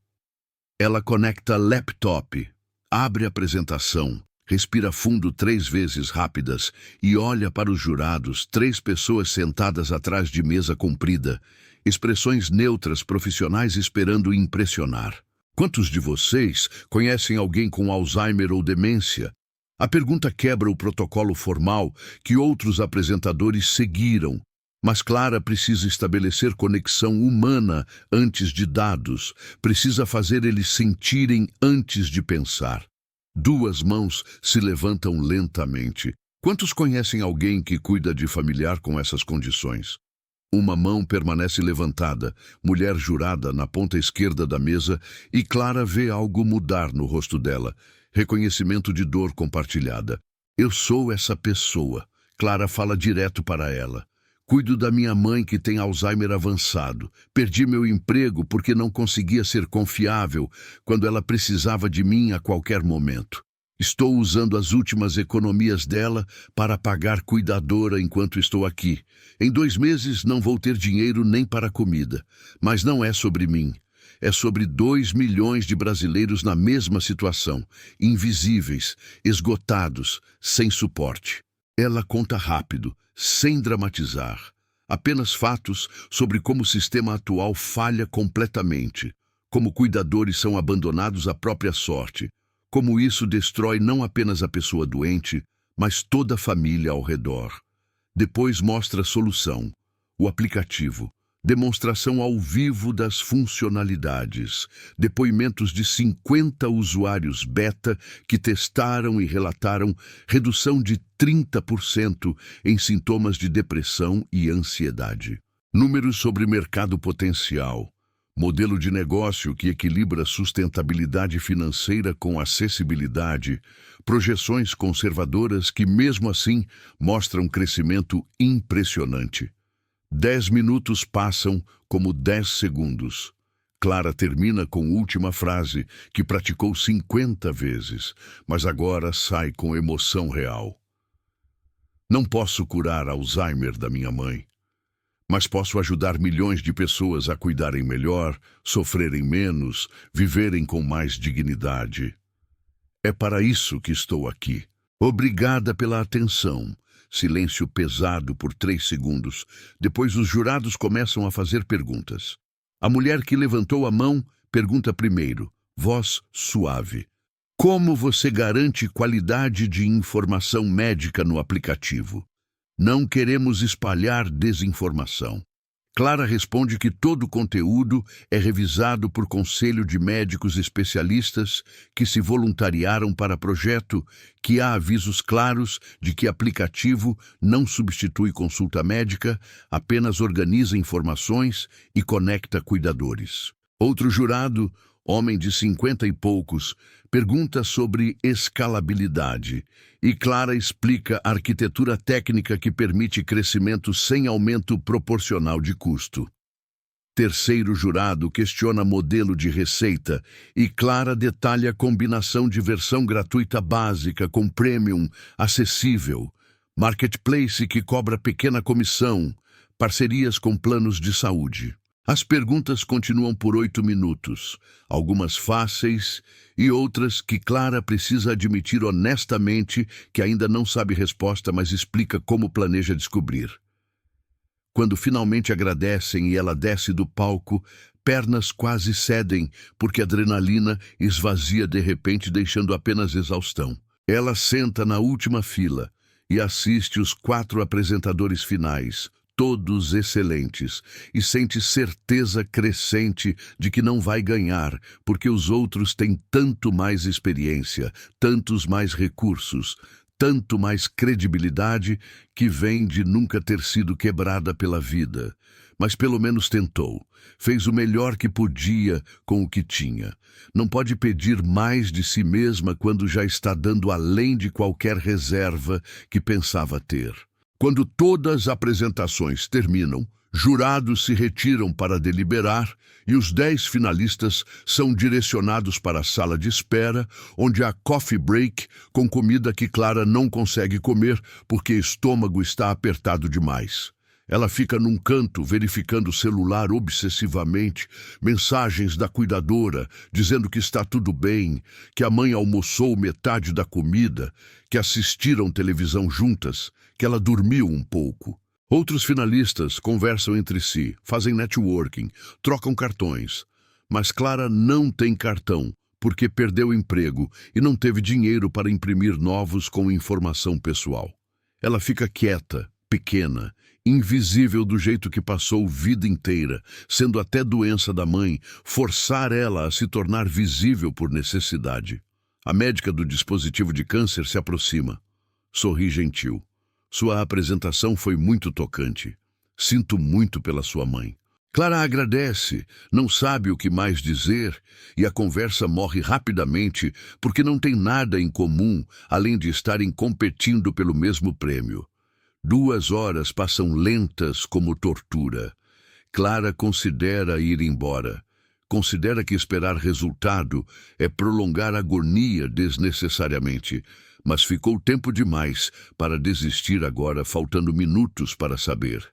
Ela conecta laptop, abre a apresentação, respira fundo 3 vezes rápidas e olha para os jurados, 3 pessoas sentadas atrás de mesa comprida, expressões neutras profissionais esperando impressionar. Quantos de vocês conhecem alguém com Alzheimer ou demência? A pergunta quebra o protocolo formal que outros apresentadores seguiram, mas Clara precisa estabelecer conexão humana antes de dados, precisa fazer eles sentirem antes de pensar. 2 mãos se levantam lentamente. Quantos conhecem alguém que cuida de familiar com essas condições? Uma mão permanece levantada, mulher jurada na ponta esquerda da mesa, e Clara vê algo mudar no rosto dela. Reconhecimento de dor compartilhada. Eu sou essa pessoa. Clara fala direto para ela. Cuido da minha mãe que tem Alzheimer avançado. Perdi meu emprego porque não conseguia ser confiável quando ela precisava de mim a qualquer momento. Estou usando as últimas economias dela para pagar cuidadora enquanto estou aqui. Em 2 meses não vou ter dinheiro nem para comida. Mas não é sobre mim. É sobre 2 milhões de brasileiros na mesma situação, invisíveis, esgotados, sem suporte. Ela conta rápido, sem dramatizar. Apenas fatos sobre como o sistema atual falha completamente, como cuidadores são abandonados à própria sorte, como isso destrói não apenas a pessoa doente, mas toda a família ao redor. Depois mostra a solução, o aplicativo, demonstração ao vivo das funcionalidades, depoimentos de 50 usuários beta que testaram e relataram redução de 30% em sintomas de depressão e ansiedade. Números sobre mercado potencial. Modelo de negócio que equilibra sustentabilidade financeira com acessibilidade. Projeções conservadoras que, mesmo assim, mostram crescimento impressionante. 10 minutos passam como 10 segundos. Clara termina com a última frase, que praticou 50 vezes, mas agora sai com emoção real. Não posso curar Alzheimer da minha mãe, mas posso ajudar milhões de pessoas a cuidarem melhor, sofrerem menos, viverem com mais dignidade. É para isso que estou aqui. Obrigada pela atenção. Silêncio pesado por 3 segundos. Depois os jurados começam a fazer perguntas. A mulher que levantou a mão pergunta primeiro, voz suave. Como você garante qualidade de informação médica no aplicativo? Não queremos espalhar desinformação. Clara responde que todo o conteúdo é revisado por conselho de médicos especialistas que se voluntariaram para projeto, que há avisos claros de que aplicativo não substitui consulta médica, apenas organiza informações e conecta cuidadores. Outro jurado, homem de 50 e poucos, pergunta sobre escalabilidade e Clara explica a arquitetura técnica que permite crescimento sem aumento proporcional de custo. Terceiro jurado questiona modelo de receita e Clara detalha a combinação de versão gratuita básica com premium acessível, marketplace que cobra pequena comissão, parcerias com planos de saúde. As perguntas continuam por 8 minutos, algumas fáceis e outras que Clara precisa admitir honestamente que ainda não sabe resposta, mas explica como planeja descobrir. Quando finalmente agradecem e ela desce do palco, pernas quase cedem, porque a adrenalina esvazia de repente, deixando apenas exaustão. Ela senta na última fila e assiste os 4 apresentadores finais, todos excelentes, e sente certeza crescente de que não vai ganhar, porque os outros têm tanto mais experiência, tantos mais recursos, tanto mais credibilidade que vem de nunca ter sido quebrada pela vida. Mas pelo menos tentou. Fez o melhor que podia com o que tinha. Não pode pedir mais de si mesma quando já está dando além de qualquer reserva que pensava ter. Quando todas as apresentações terminam, jurados se retiram para deliberar e os 10 finalistas são direcionados para a sala de espera, onde há coffee break com comida que Clara não consegue comer porque o estômago está apertado demais. Ela fica num canto verificando o celular obsessivamente, mensagens da cuidadora dizendo que está tudo bem, que a mãe almoçou metade da comida, que assistiram televisão juntas, que ela dormiu um pouco. Outros finalistas conversam entre si, fazem networking, trocam cartões. Mas Clara não tem cartão, porque perdeu o emprego e não teve dinheiro para imprimir novos com informação pessoal. Ela fica quieta, pequena, invisível do jeito que passou a vida inteira, sendo até doença da mãe forçar ela a se tornar visível por necessidade. A médica do dispositivo de câncer se aproxima. Sorri gentil. Sua apresentação foi muito tocante. Sinto muito pela sua mãe. Clara agradece, não sabe o que mais dizer, e a conversa morre rapidamente porque não tem nada em comum, além de estarem competindo pelo mesmo prêmio. 2 horas passam lentas como tortura. Clara considera ir embora. Considera que esperar resultado é prolongar a agonia desnecessariamente, mas ficou tempo demais para desistir agora, faltando minutos para saber.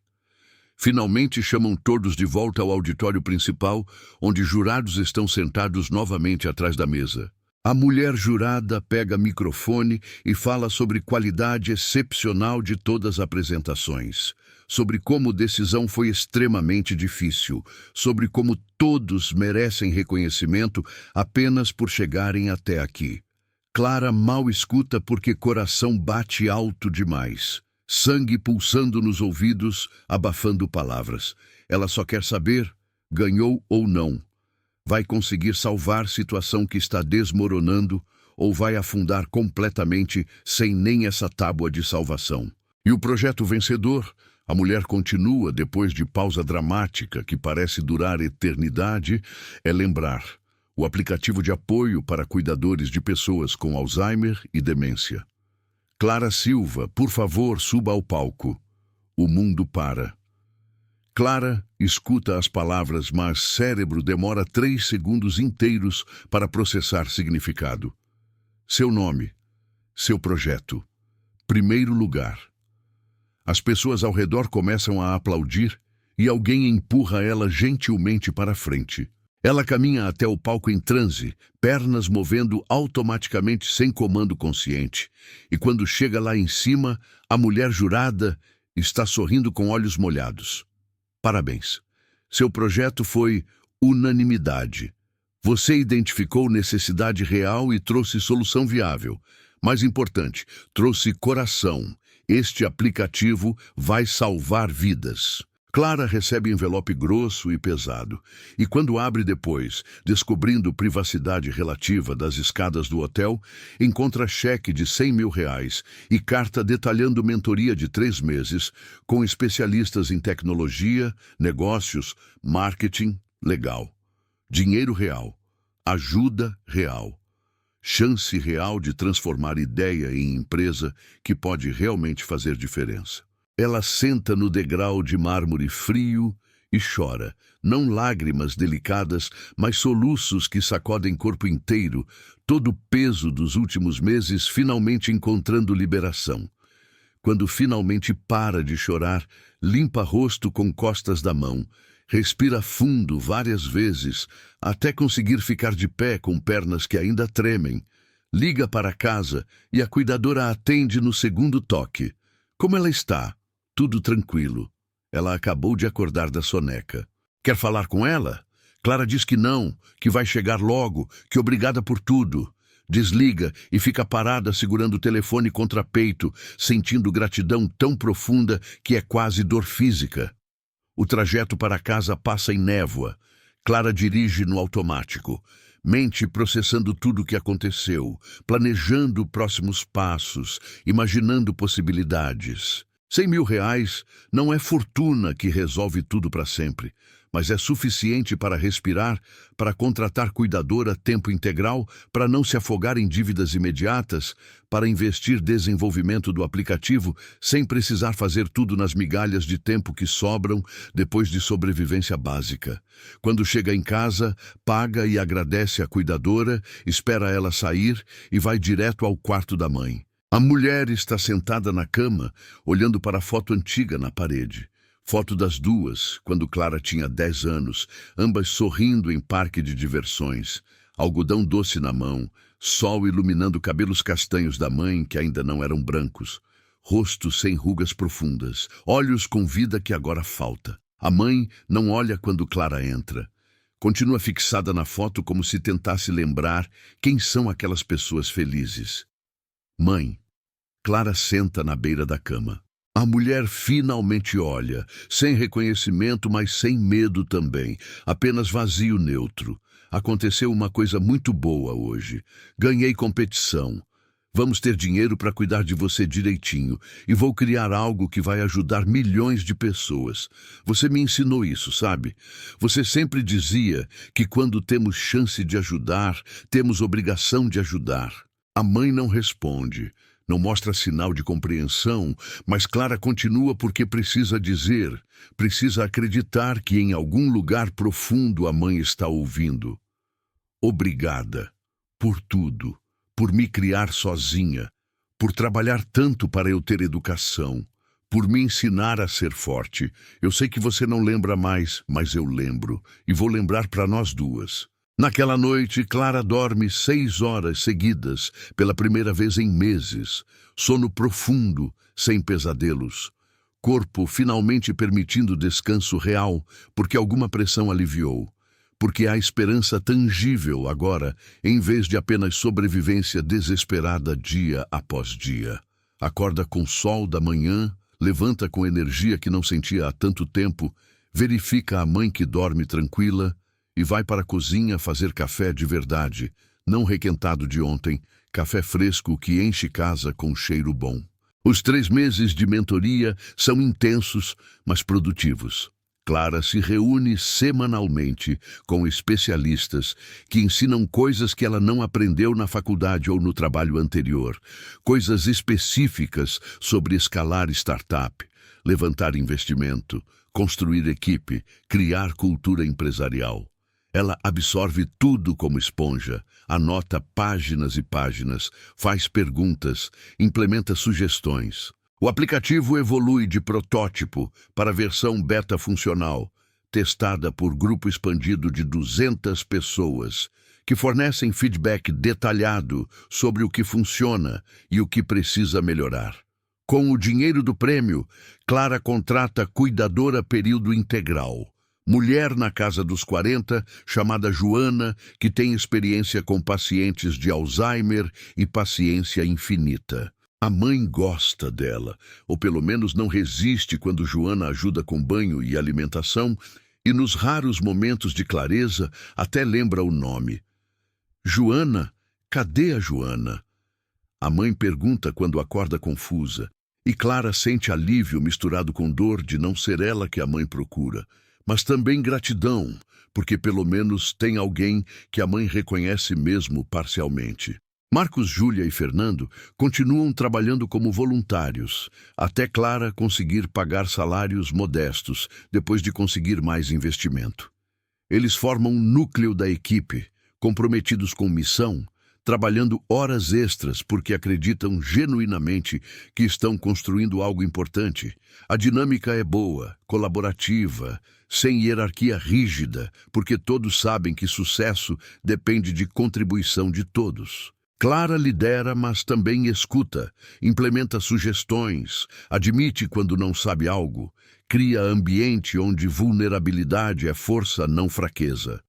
Finalmente chamam todos de volta ao auditório principal, onde jurados estão sentados novamente atrás da mesa. A mulher jurada pega microfone e fala sobre qualidade excepcional de todas as apresentações, sobre como a decisão foi extremamente difícil, sobre como todos merecem reconhecimento apenas por chegarem até aqui. Clara mal escuta porque coração bate alto demais, sangue pulsando nos ouvidos, abafando palavras. Ela só quer saber, ganhou ou não. Vai conseguir salvar situação que está desmoronando ou vai afundar completamente sem nem essa tábua de salvação? E o projeto vencedor? A mulher continua depois de pausa dramática que parece durar eternidade, é lembrar. O aplicativo de apoio para cuidadores de pessoas com Alzheimer e demência. Clara Silva, por favor, suba ao palco. O mundo para. Clara escuta as palavras, mas cérebro demora 3 segundos inteiros para processar significado. Seu nome, seu projeto, primeiro lugar. As pessoas ao redor começam a aplaudir e alguém empurra ela gentilmente para a frente. Ela caminha até o palco em transe, pernas movendo automaticamente sem comando consciente. E quando chega lá em cima, a mulher jurada está sorrindo com olhos molhados. Parabéns. Seu projeto foi unanimidade. Você identificou necessidade real e trouxe solução viável. Mais importante, trouxe coração. Este aplicativo vai salvar vidas. Clara recebe envelope grosso e pesado, e quando abre depois, descobrindo privacidade relativa das escadas do hotel, encontra cheque de R$100 mil e carta detalhando mentoria de 3 meses com especialistas em tecnologia, negócios, marketing, legal. Dinheiro real, ajuda real, chance real de transformar ideia em empresa que pode realmente fazer diferença. Ela senta no degrau de mármore frio e chora, não lágrimas delicadas, mas soluços que sacodem corpo inteiro, todo o peso dos últimos meses finalmente encontrando liberação. Quando finalmente para de chorar, limpa rosto com costas da mão, respira fundo várias vezes, até conseguir ficar de pé com pernas que ainda tremem. Liga para casa e a cuidadora a atende no segundo toque. Como ela está? Tudo tranquilo. Ela acabou de acordar da soneca. Quer falar com ela? Clara diz que não, que vai chegar logo, que obrigada por tudo. Desliga e fica parada segurando o telefone contra peito, sentindo gratidão tão profunda que é quase dor física. O trajeto para casa passa em névoa. Clara dirige no automático. Mente processando tudo o que aconteceu, planejando próximos passos, imaginando possibilidades. R$100 mil não é fortuna que resolve tudo para sempre, mas é suficiente para respirar, para contratar cuidadora a tempo integral, para não se afogar em dívidas imediatas, para investir desenvolvimento do aplicativo sem precisar fazer tudo nas migalhas de tempo que sobram depois de sobrevivência básica. Quando chega em casa, paga e agradece a cuidadora, espera ela sair e vai direto ao quarto da mãe. A mulher está sentada na cama, olhando para a foto antiga na parede. Foto das duas, quando Clara tinha 10 anos, ambas sorrindo em parque de diversões. Algodão doce na mão, sol iluminando cabelos castanhos da mãe, que ainda não eram brancos. Rosto sem rugas profundas, olhos com vida que agora falta. A mãe não olha quando Clara entra. Continua fixada na foto como se tentasse lembrar quem são aquelas pessoas felizes. Mãe. Clara senta na beira da cama. A mulher finalmente olha, sem reconhecimento, mas sem medo também, apenas vazio neutro. Aconteceu uma coisa muito boa hoje. Ganhei competição. Vamos ter dinheiro para cuidar de você direitinho e vou criar algo que vai ajudar milhões de pessoas. Você me ensinou isso, sabe? Você sempre dizia que quando temos chance de ajudar, temos obrigação de ajudar. A mãe não responde. Não mostra sinal de compreensão, mas Clara continua porque precisa dizer, precisa acreditar que em algum lugar profundo a mãe está ouvindo. Obrigada por tudo, por me criar sozinha, por trabalhar tanto para eu ter educação, por me ensinar a ser forte. Eu sei que você não lembra mais, mas eu lembro, e vou lembrar para nós duas. Naquela noite, Clara dorme 6 horas seguidas, pela primeira vez em meses. Sono profundo, sem pesadelos. Corpo finalmente permitindo descanso real, porque alguma pressão aliviou. Porque há esperança tangível agora, em vez de apenas sobrevivência desesperada dia após dia. Acorda com o sol da manhã, levanta com energia que não sentia há tanto tempo, verifica a mãe que dorme tranquila, e vai para a cozinha fazer café de verdade, não requentado de ontem, café fresco que enche casa com cheiro bom. Os 3 meses de mentoria são intensos, mas produtivos. Clara se reúne semanalmente com especialistas que ensinam coisas que ela não aprendeu na faculdade ou no trabalho anterior, coisas específicas sobre escalar startup, levantar investimento, construir equipe, criar cultura empresarial. Ela absorve tudo como esponja, anota páginas e páginas, faz perguntas, implementa sugestões. O aplicativo evolui de protótipo para versão beta funcional, testada por grupo expandido de 200 pessoas, que fornecem feedback detalhado sobre o que funciona e o que precisa melhorar. Com o dinheiro do prêmio, Clara contrata cuidadora período integral, mulher na casa dos 40, chamada Joana, que tem experiência com pacientes de Alzheimer e paciência infinita. A mãe gosta dela, ou pelo menos não resiste quando Joana ajuda com banho e alimentação, e nos raros momentos de clareza até lembra o nome. Joana? Cadê a Joana? A mãe pergunta quando acorda confusa, e Clara sente alívio misturado com dor de não ser ela que a mãe procura, mas também gratidão, porque pelo menos tem alguém que a mãe reconhece mesmo parcialmente. Marcos, Júlia e Fernando continuam trabalhando como voluntários, até Clara conseguir pagar salários modestos, depois de conseguir mais investimento. Eles formam um núcleo da equipe, comprometidos com missão, trabalhando horas extras porque acreditam genuinamente que estão construindo algo importante. A dinâmica é boa, colaborativa, sem hierarquia rígida, porque todos sabem que sucesso depende de contribuição de todos. Clara lidera, mas também escuta, implementa sugestões, admite quando não sabe algo, cria ambiente onde vulnerabilidade é força, não fraqueza.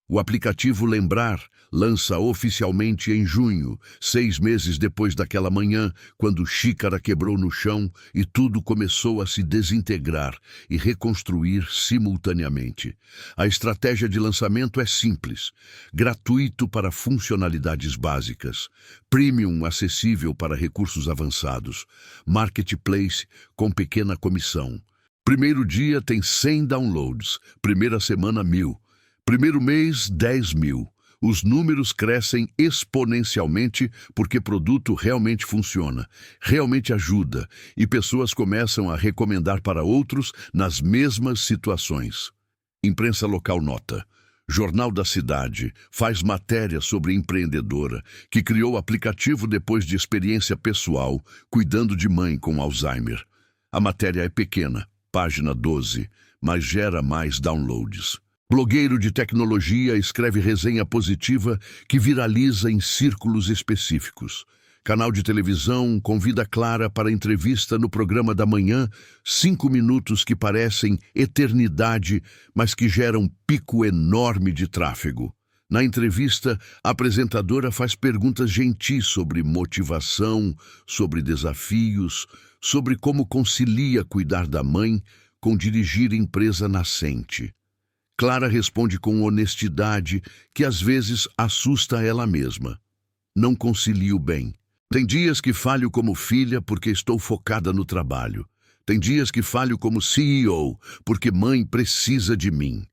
O aplicativo Lembrar lança oficialmente em junho, 6 meses depois daquela manhã, quando Xícara quebrou no chão e tudo começou a se desintegrar e reconstruir simultaneamente. A estratégia de lançamento é simples, gratuito para funcionalidades básicas, premium acessível para recursos avançados, marketplace com pequena comissão. Primeiro dia tem 100 downloads, primeira semana 1.000. Primeiro mês, 10.000. Os números crescem exponencialmente porque o produto realmente funciona, realmente ajuda, e pessoas começam a recomendar para outros nas mesmas situações. Imprensa local nota. Jornal da Cidade faz matéria sobre empreendedora que criou o aplicativo depois de experiência pessoal, cuidando de mãe com Alzheimer. A matéria é pequena, página 12, mas gera mais downloads. Blogueiro de tecnologia escreve resenha positiva que viraliza em círculos específicos. Canal de televisão convida Clara para entrevista no programa da manhã, 5 minutos que parecem eternidade, mas que geram pico enorme de tráfego. Na entrevista, a apresentadora faz perguntas gentis sobre motivação, sobre desafios, sobre como concilia cuidar da mãe com dirigir empresa nascente. Clara responde com honestidade que às vezes assusta ela mesma. Não concilio bem. Tem dias que falho como filha porque estou focada no trabalho. Tem dias que falho como CEO porque mãe precisa de mim.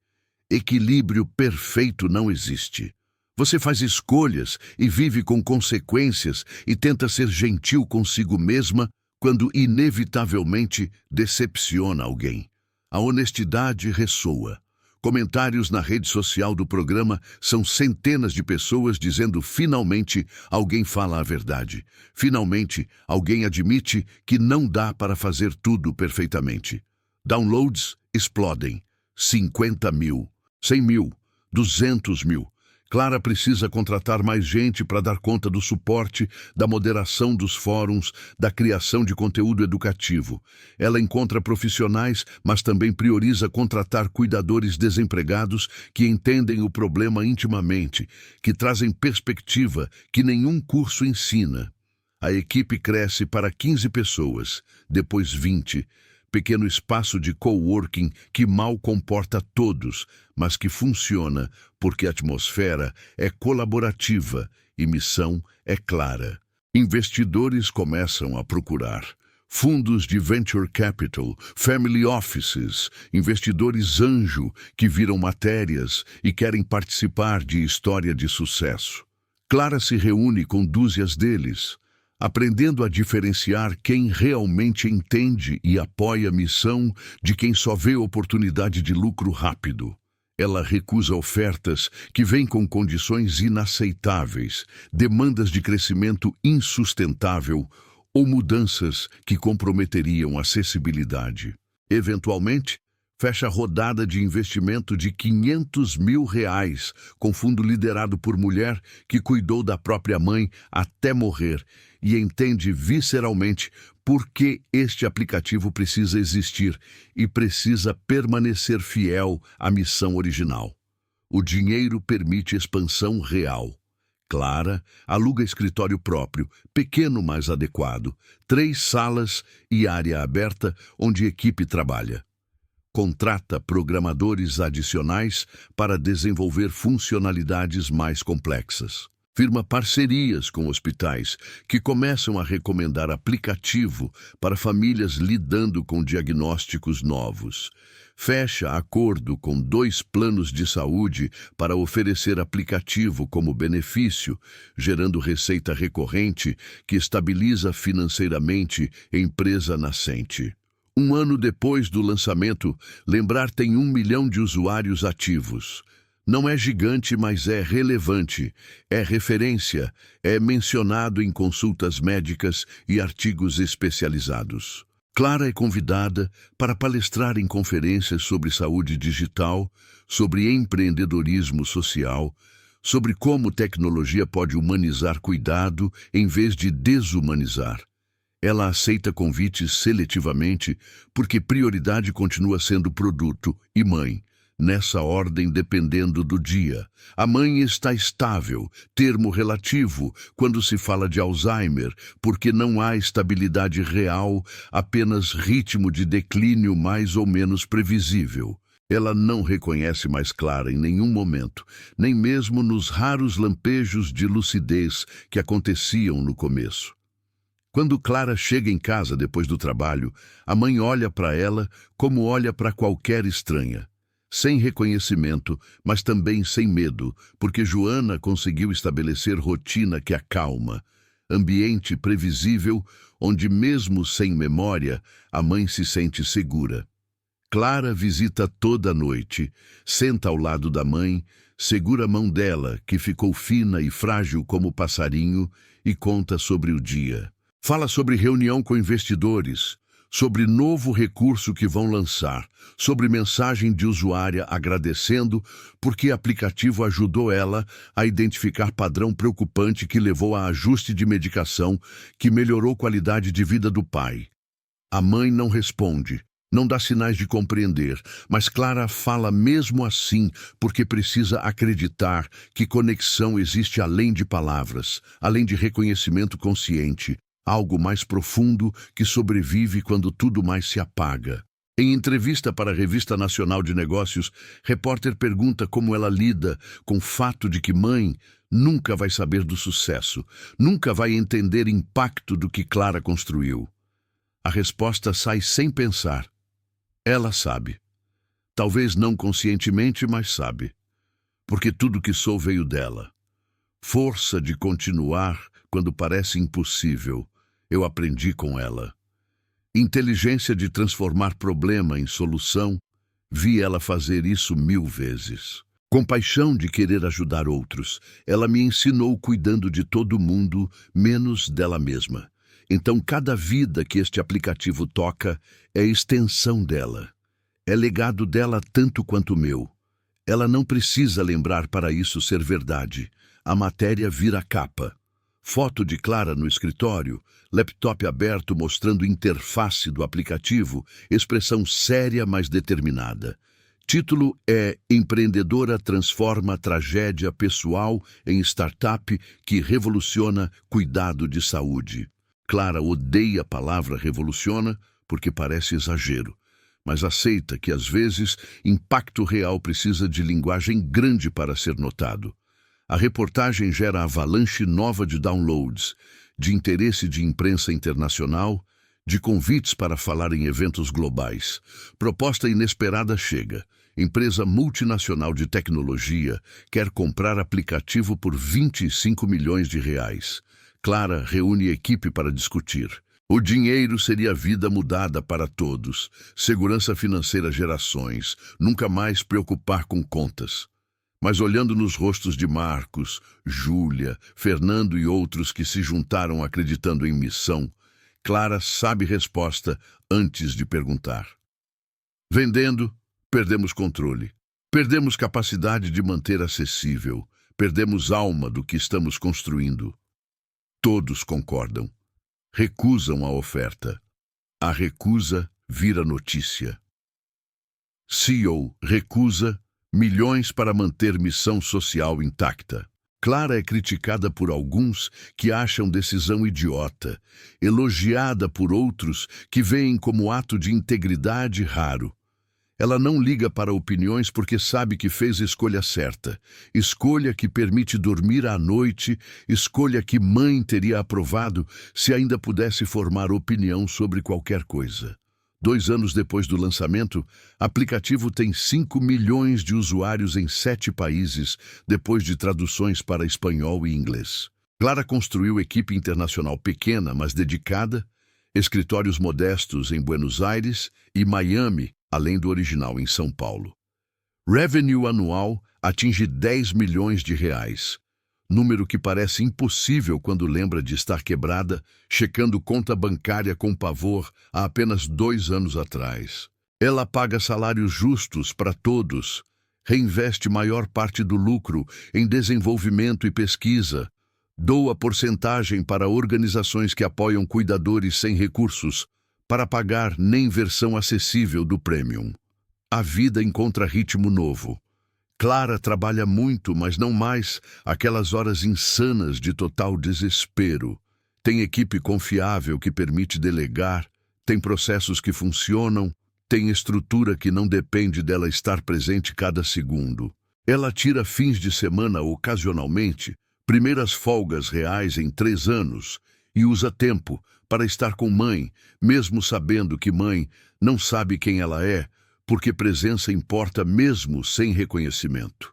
Equilíbrio perfeito não existe. Você faz escolhas e vive com consequências e tenta ser gentil consigo mesma quando inevitavelmente decepciona alguém. A honestidade ressoa. Comentários na rede social do programa são centenas de pessoas dizendo finalmente alguém fala a verdade. Finalmente alguém admite que não dá para fazer tudo perfeitamente. Downloads explodem. 50.000, 100.000, 200.000. Clara precisa contratar mais gente para dar conta do suporte, da moderação dos fóruns, da criação de conteúdo educativo. Ela encontra profissionais, mas também prioriza contratar cuidadores desempregados que entendem o problema intimamente, que trazem perspectiva que nenhum curso ensina. A equipe cresce para 15 pessoas, depois 20. Pequeno espaço de coworking que mal comporta todos, mas que funciona porque a atmosfera é colaborativa e missão é clara. Investidores começam a procurar. Fundos de venture capital, family offices, investidores anjo que viram matérias e querem participar de história de sucesso. Clara se reúne com dúzias deles, aprendendo a diferenciar quem realmente entende e apoia a missão de quem só vê oportunidade de lucro rápido. Ela recusa ofertas que vêm com condições inaceitáveis, demandas de crescimento insustentável ou mudanças que comprometeriam a acessibilidade. Eventualmente, fecha a rodada de investimento de R$ 500 mil, com fundo liderado por mulher que cuidou da própria mãe até morrer e entende visceralmente por que este aplicativo precisa existir e precisa permanecer fiel à missão original. O dinheiro permite expansão real. Clara aluga escritório próprio, pequeno mas adequado, 3 salas e área aberta onde a equipe trabalha. Contrata programadores adicionais para desenvolver funcionalidades mais complexas. Firma parcerias com hospitais que começam a recomendar aplicativo para famílias lidando com diagnósticos novos. Fecha acordo com 2 planos de saúde para oferecer aplicativo como benefício, gerando receita recorrente que estabiliza financeiramente a empresa nascente. 1 ano depois do lançamento, Lembrar tem 1 milhão de usuários ativos. Não é gigante, mas é relevante, é referência, é mencionado em consultas médicas e artigos especializados. Clara é convidada para palestrar em conferências sobre saúde digital, sobre empreendedorismo social, sobre como tecnologia pode humanizar cuidado em vez de desumanizar. Ela aceita convites seletivamente porque prioridade continua sendo produto e mãe, nessa ordem dependendo do dia. A mãe está estável, termo relativo, quando se fala de Alzheimer, porque não há estabilidade real, apenas ritmo de declínio mais ou menos previsível. Ela não reconhece mais Clara em nenhum momento, nem mesmo nos raros lampejos de lucidez que aconteciam no começo. Quando Clara chega em casa depois do trabalho, a mãe olha para ela como olha para qualquer estranha. Sem reconhecimento, mas também sem medo, porque Joana conseguiu estabelecer rotina que acalma, ambiente previsível onde mesmo sem memória, a mãe se sente segura. Clara visita toda noite, senta ao lado da mãe, segura a mão dela, que ficou fina e frágil como passarinho, e conta sobre o dia. Fala sobre reunião com investidores, sobre novo recurso que vão lançar, sobre mensagem de usuária agradecendo porque aplicativo ajudou ela a identificar padrão preocupante que levou a ajuste de medicação que melhorou qualidade de vida do pai. A mãe não responde, não dá sinais de compreender, mas Clara fala mesmo assim porque precisa acreditar que conexão existe além de palavras, além de reconhecimento consciente. Algo mais profundo que sobrevive quando tudo mais se apaga. Em entrevista para a Revista Nacional de Negócios, repórter pergunta como ela lida com o fato de que mãe nunca vai saber do sucesso, nunca vai entender o impacto do que Clara construiu. A resposta sai sem pensar. Ela sabe. Talvez não conscientemente, mas sabe. Porque tudo que sou veio dela. Força de continuar quando parece impossível. Eu aprendi com ela. Inteligência de transformar problema em solução, vi ela fazer isso 1000 vezes. Compaixão de querer ajudar outros, ela me ensinou cuidando de todo mundo, menos dela mesma. Então cada vida que este aplicativo toca é extensão dela. É legado dela tanto quanto o meu. Ela não precisa lembrar para isso ser verdade. A matéria vira capa. Foto de Clara no escritório, laptop aberto mostrando interface do aplicativo, expressão séria mas determinada. Título é Empreendedora transforma tragédia pessoal em startup que revoluciona cuidado de saúde. Clara odeia a palavra revoluciona porque parece exagero, mas aceita que às vezes impacto real precisa de linguagem grande para ser notado. A reportagem gera avalanche nova de downloads, de interesse de imprensa internacional, de convites para falar em eventos globais. Proposta inesperada chega. Empresa multinacional de tecnologia quer comprar aplicativo por R$ 25 milhões. Clara reúne equipe para discutir. O dinheiro seria vida mudada para todos. Segurança financeira gerações. Nunca mais preocupar com contas. Mas olhando nos rostos de Marcos, Júlia, Fernando e outros que se juntaram acreditando em missão, Clara sabe resposta antes de perguntar. Vendendo, perdemos controle. Perdemos capacidade de manter acessível. Perdemos alma do que estamos construindo. Todos concordam. Recusam a oferta. A recusa vira notícia. CEO recusa milhões para manter missão social intacta. Clara é criticada por alguns que acham decisão idiota, elogiada por outros que veem como ato de integridade raro. Ela não liga para opiniões porque sabe que fez a escolha certa. Escolha que permite dormir à noite, escolha que mãe teria aprovado se ainda pudesse formar opinião sobre qualquer coisa. 2 anos depois do lançamento, aplicativo tem 5 milhões de usuários em 7 países, depois de traduções para espanhol e inglês. Clara construiu equipe internacional pequena, mas dedicada, escritórios modestos em Buenos Aires e Miami, além do original em São Paulo. Revenue anual atinge 10 milhões de reais, número que parece impossível quando lembra de estar quebrada, checando conta bancária com pavor há apenas 2 anos atrás. Ela paga salários justos para todos, reinveste maior parte do lucro em desenvolvimento e pesquisa, doa porcentagem para organizações que apoiam cuidadores sem recursos, para pagar nem versão acessível do Premium. A vida encontra ritmo novo. Clara trabalha muito, mas não mais aquelas horas insanas de total desespero. Tem equipe confiável que permite delegar, tem processos que funcionam, tem estrutura que não depende dela estar presente cada segundo. Ela tira fins de semana ocasionalmente, primeiras folgas reais em 3 anos, e usa tempo para estar com mãe, mesmo sabendo que mãe não sabe quem ela é, porque presença importa mesmo sem reconhecimento.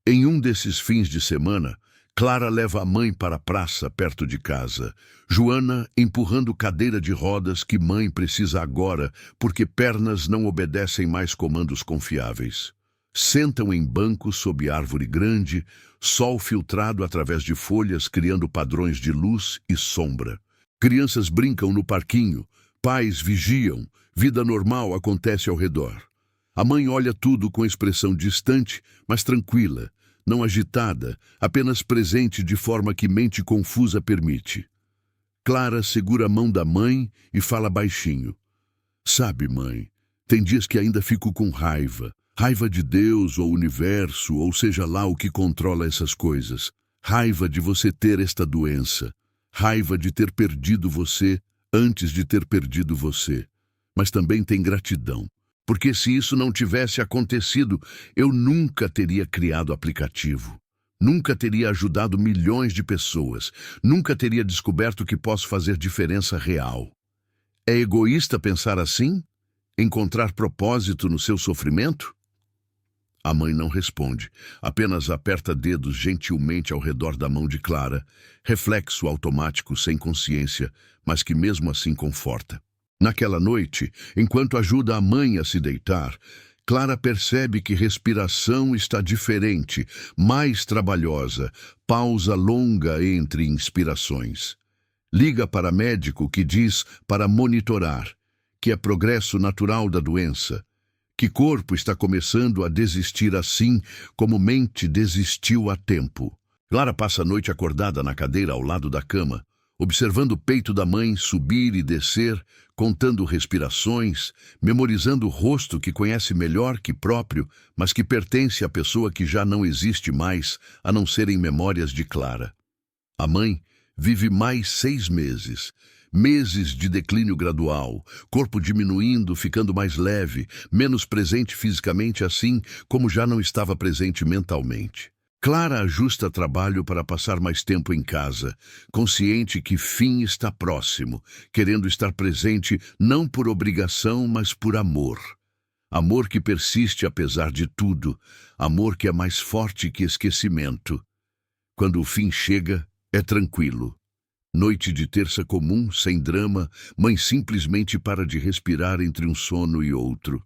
Em um desses fins de semana, Clara leva a mãe para a praça perto de casa, Joana empurrando cadeira de rodas que mãe precisa agora porque pernas não obedecem mais comandos confiáveis. Sentam em bancos sob árvore grande, sol filtrado através de folhas criando padrões de luz e sombra. Crianças brincam no parquinho, pais vigiam, vida normal acontece ao redor. A mãe olha tudo com expressão distante, mas tranquila, não agitada, apenas presente de forma que mente confusa permite. Clara segura a mão da mãe e fala baixinho. Sabe, mãe, tem dias que ainda fico com raiva. Raiva de Deus ou universo, ou seja lá o que controla essas coisas. Raiva de você ter esta doença. Raiva de ter perdido você antes de ter perdido você. Mas também tem gratidão. Porque se isso não tivesse acontecido, eu nunca teria criado aplicativo. Nunca teria ajudado milhões de pessoas. Nunca teria descoberto que posso fazer diferença real. É egoísta pensar assim? Encontrar propósito no seu sofrimento? A mãe não responde, apenas aperta dedos gentilmente ao redor da mão de Clara, reflexo automático sem consciência, mas que mesmo assim conforta. Naquela noite, enquanto ajuda a mãe a se deitar, Clara percebe que respiração está diferente, mais trabalhosa, pausa longa entre inspirações. Liga para médico que diz para monitorar, que é progresso natural da doença, que corpo está começando a desistir assim como mente desistiu há tempo. Clara passa a noite acordada na cadeira ao lado da cama, observando o peito da mãe subir e descer, contando respirações, memorizando o rosto que conhece melhor que próprio, mas que pertence à pessoa que já não existe mais, a não ser em memórias de Clara. A mãe vive mais 6 meses. Meses de declínio gradual, corpo diminuindo, ficando mais leve, menos presente fisicamente assim como já não estava presente mentalmente. Clara ajusta trabalho para passar mais tempo em casa, consciente que fim está próximo, querendo estar presente não por obrigação, mas por amor. Amor que persiste apesar de tudo, amor que é mais forte que esquecimento. Quando o fim chega, é tranquilo. Noite de terça comum, sem drama, mãe simplesmente para de respirar entre um sono e outro.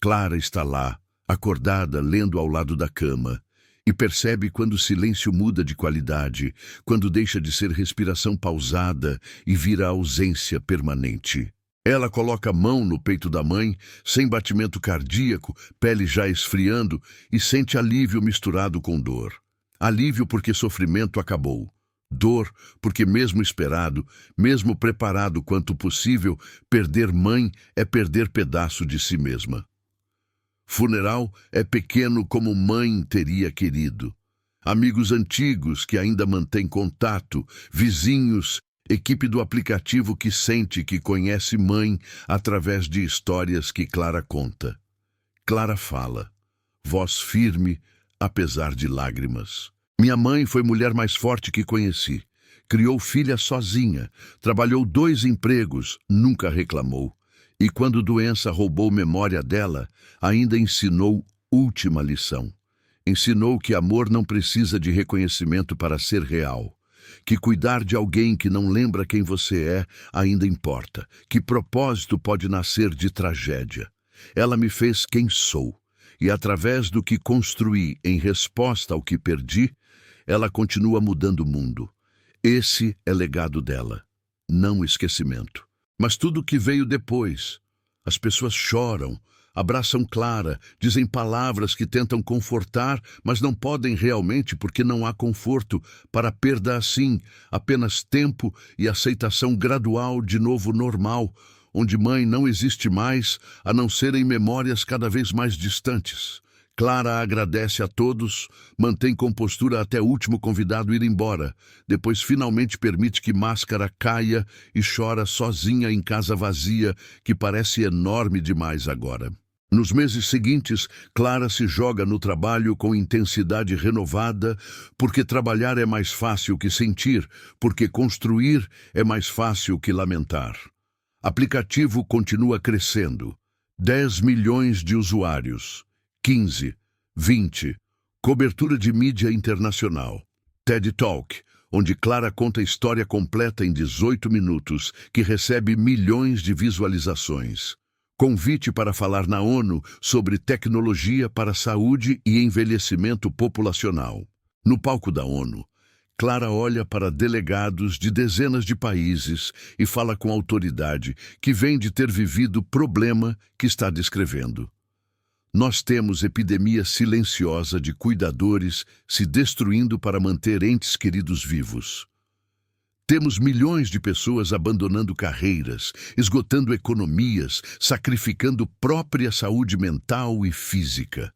Clara está lá, acordada, lendo ao lado da cama, E percebe quando o silêncio muda de qualidade, quando deixa de ser respiração pausada e vira ausência permanente. Ela coloca a mão no peito da mãe, sem batimento cardíaco, pele já esfriando, e sente alívio misturado com dor. Alívio porque sofrimento acabou. Dor porque, mesmo esperado, mesmo preparado quanto possível, perder mãe é perder pedaço de si mesma. Funeral é pequeno como mãe teria querido. Amigos antigos que ainda mantêm contato, vizinhos, equipe do aplicativo que sente que conhece mãe através de histórias que Clara conta. Clara fala, voz firme, apesar de lágrimas. Minha mãe foi a mulher mais forte que conheci. Criou filha sozinha, trabalhou 2 empregos, nunca reclamou. E quando doença roubou memória dela, ainda ensinou última lição. Ensinou que amor não precisa de reconhecimento para ser real. Que cuidar de alguém que não lembra quem você é ainda importa. Que propósito pode nascer de tragédia. Ela me fez quem sou. E através do que construí em resposta ao que perdi, ela continua mudando o mundo. Esse é legado dela, não esquecimento. Mas tudo o que veio depois, as pessoas choram, abraçam Clara, dizem palavras que tentam confortar, mas não podem realmente porque não há conforto para perda assim, apenas tempo e aceitação gradual de novo normal, onde mãe não existe mais, a não ser em memórias cada vez mais distantes. Clara agradece a todos, mantém compostura até o último convidado ir embora, depois finalmente permite que máscara caia e chora sozinha em casa vazia, que parece enorme demais agora. Nos meses seguintes, Clara se joga no trabalho com intensidade renovada, porque trabalhar é mais fácil que sentir, porque construir é mais fácil que lamentar. Aplicativo continua crescendo. 10 milhões de usuários. 15, 20, cobertura de mídia internacional. TED Talk, onde Clara conta a história completa em 18 minutos, que recebe milhões de visualizações. Convite para falar na ONU sobre tecnologia para saúde e envelhecimento populacional. No palco da ONU, Clara olha para delegados de dezenas de países e fala com autoridade que vem de ter vivido o problema que está descrevendo. Nós temos epidemia silenciosa de cuidadores se destruindo para manter entes queridos vivos. Temos milhões de pessoas abandonando carreiras, esgotando economias, sacrificando própria saúde mental e física.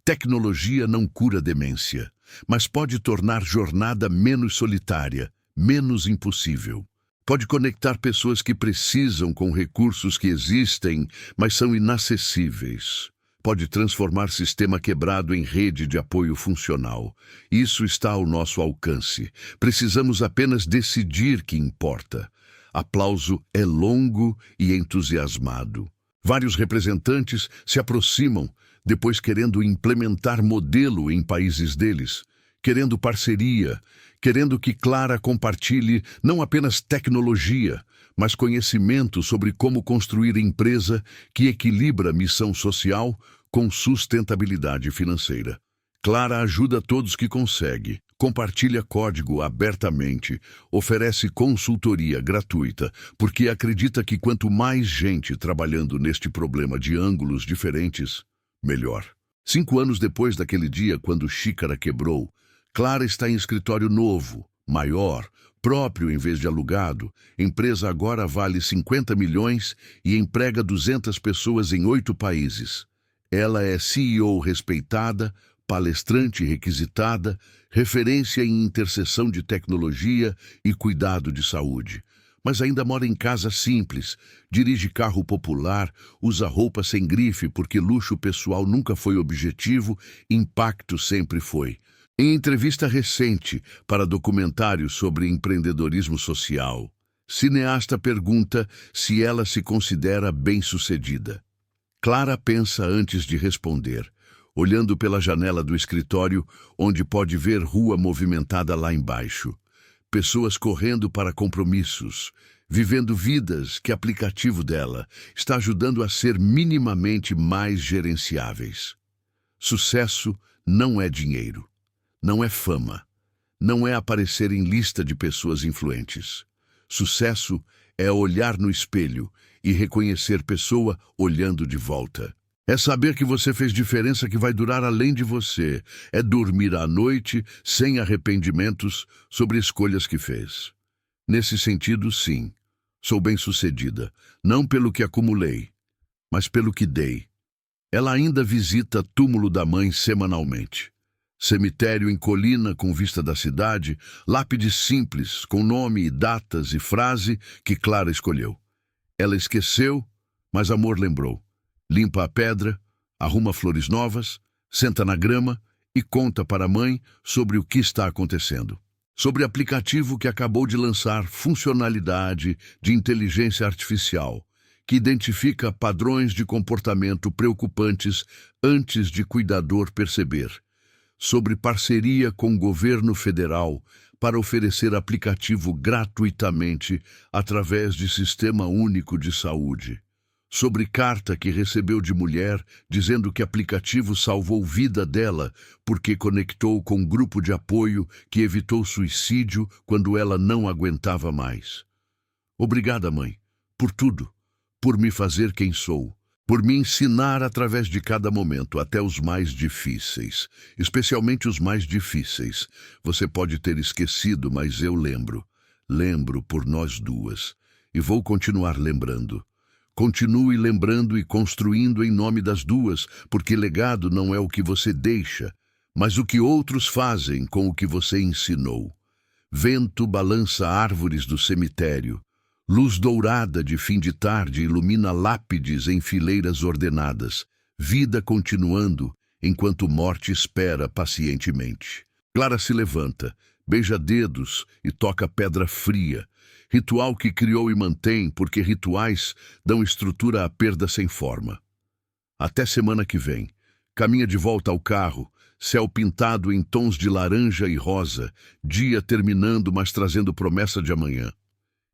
Tecnologia não cura demência, mas pode tornar jornada menos solitária, menos impossível. Pode conectar pessoas que precisam com recursos que existem, mas são inacessíveis. Pode transformar sistema quebrado em rede de apoio funcional. Isso está ao nosso alcance. Precisamos apenas decidir que importa. Aplauso é longo e entusiasmado. Vários representantes se aproximam, depois querendo implementar modelo em países deles, querendo parceria, querendo que Clara compartilhe não apenas tecnologia, mas conhecimento sobre como construir empresa que equilibra missão social com sustentabilidade financeira. Clara ajuda todos que consegue, compartilha código abertamente, oferece consultoria gratuita, porque acredita que quanto mais gente trabalhando neste problema de ângulos diferentes, melhor. 5 anos depois daquele dia, quando Xícara quebrou, Clara está em escritório novo, maior, próprio em vez de alugado. Empresa agora vale 50 milhões e emprega 200 pessoas em 8 países. Ela é CEO respeitada, palestrante requisitada, referência em interseção de tecnologia e cuidado de saúde. Mas ainda mora em casa simples, dirige carro popular, usa roupa sem grife porque luxo pessoal nunca foi objetivo, impacto sempre foi. Em entrevista recente para documentário sobre empreendedorismo social, cineasta pergunta se ela se considera bem-sucedida. Clara pensa antes de responder, olhando pela janela do escritório, onde pode ver rua movimentada lá embaixo. Pessoas correndo para compromissos, vivendo vidas que o aplicativo dela está ajudando a ser minimamente mais gerenciáveis. Sucesso não é dinheiro. não é fama, não é aparecer em lista de pessoas influentes. Sucesso é olhar no espelho e reconhecer pessoa olhando de volta. É saber que você fez diferença que vai durar além de você. É dormir à noite sem arrependimentos sobre escolhas que fez. Nesse sentido, sim, sou bem-sucedida, não pelo que acumulei, mas pelo que dei. Ela ainda visita túmulo da mãe semanalmente. Cemitério em colina com vista da cidade, lápide simples, com nome, datas e frase que Clara escolheu. Ela esqueceu, mas amor lembrou. Limpa a pedra, arruma flores novas, senta na grama e conta para a mãe sobre o que está acontecendo. Sobre aplicativo que acabou de lançar funcionalidade de inteligência artificial, que identifica padrões de comportamento preocupantes antes de cuidador perceber. Sobre parceria com o governo federal para oferecer aplicativo gratuitamente através de Sistema Único de Saúde. Sobre carta que recebeu de mulher dizendo que aplicativo salvou vida dela porque conectou com grupo de apoio que evitou suicídio quando ela não aguentava mais. Obrigada, mãe, por tudo, por me fazer quem sou, por me ensinar através de cada momento, até os mais difíceis, especialmente os mais difíceis. Você pode ter esquecido, mas eu lembro. Lembro por nós duas. E vou continuar lembrando. Continue lembrando e construindo em nome das duas, porque legado não é o que você deixa, mas o que outros fazem com o que você ensinou. Vento balança árvores do cemitério. Luz dourada de fim de tarde ilumina lápides em fileiras ordenadas. Vida continuando, enquanto morte espera pacientemente. Clara se levanta, beija dedos e toca pedra fria. Ritual que criou e mantém, porque rituais dão estrutura à perda sem forma. Até semana que vem. Caminha de volta ao carro, céu pintado em tons de laranja e rosa, dia terminando, mas trazendo promessa de amanhã.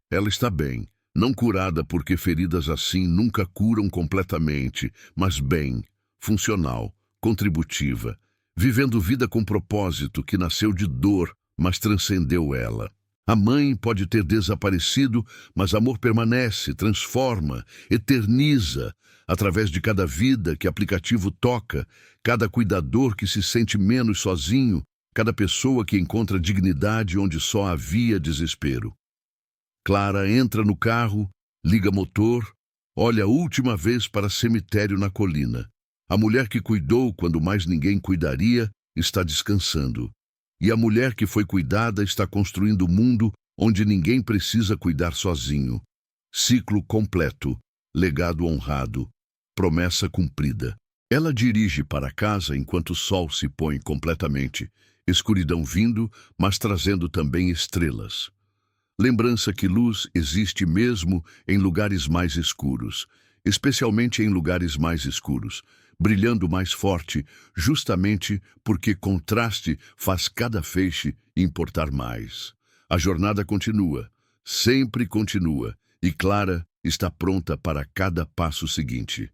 Ela está bem, não curada porque feridas assim nunca curam completamente, mas bem, funcional, contributiva, vivendo vida com propósito que nasceu de dor, mas transcendeu ela. A mãe pode ter desaparecido, mas amor permanece, transforma, eterniza, através de cada vida que aplicativo toca, cada cuidador que se sente menos sozinho, cada pessoa que encontra dignidade onde só havia desespero. Clara entra no carro, liga motor, olha a última vez para cemitério na colina. A mulher que cuidou quando mais ninguém cuidaria está descansando. E a mulher que foi cuidada está construindo um mundo onde ninguém precisa cuidar sozinho. Ciclo completo, legado honrado, promessa cumprida. Ela dirige para casa enquanto o sol se põe completamente, escuridão vindo, mas trazendo também estrelas. Lembrança que luz existe mesmo em lugares mais escuros, especialmente em lugares mais escuros, brilhando mais forte, justamente porque contraste faz cada feixe importar mais. A jornada continua, sempre continua, e Clara está pronta para cada passo seguinte.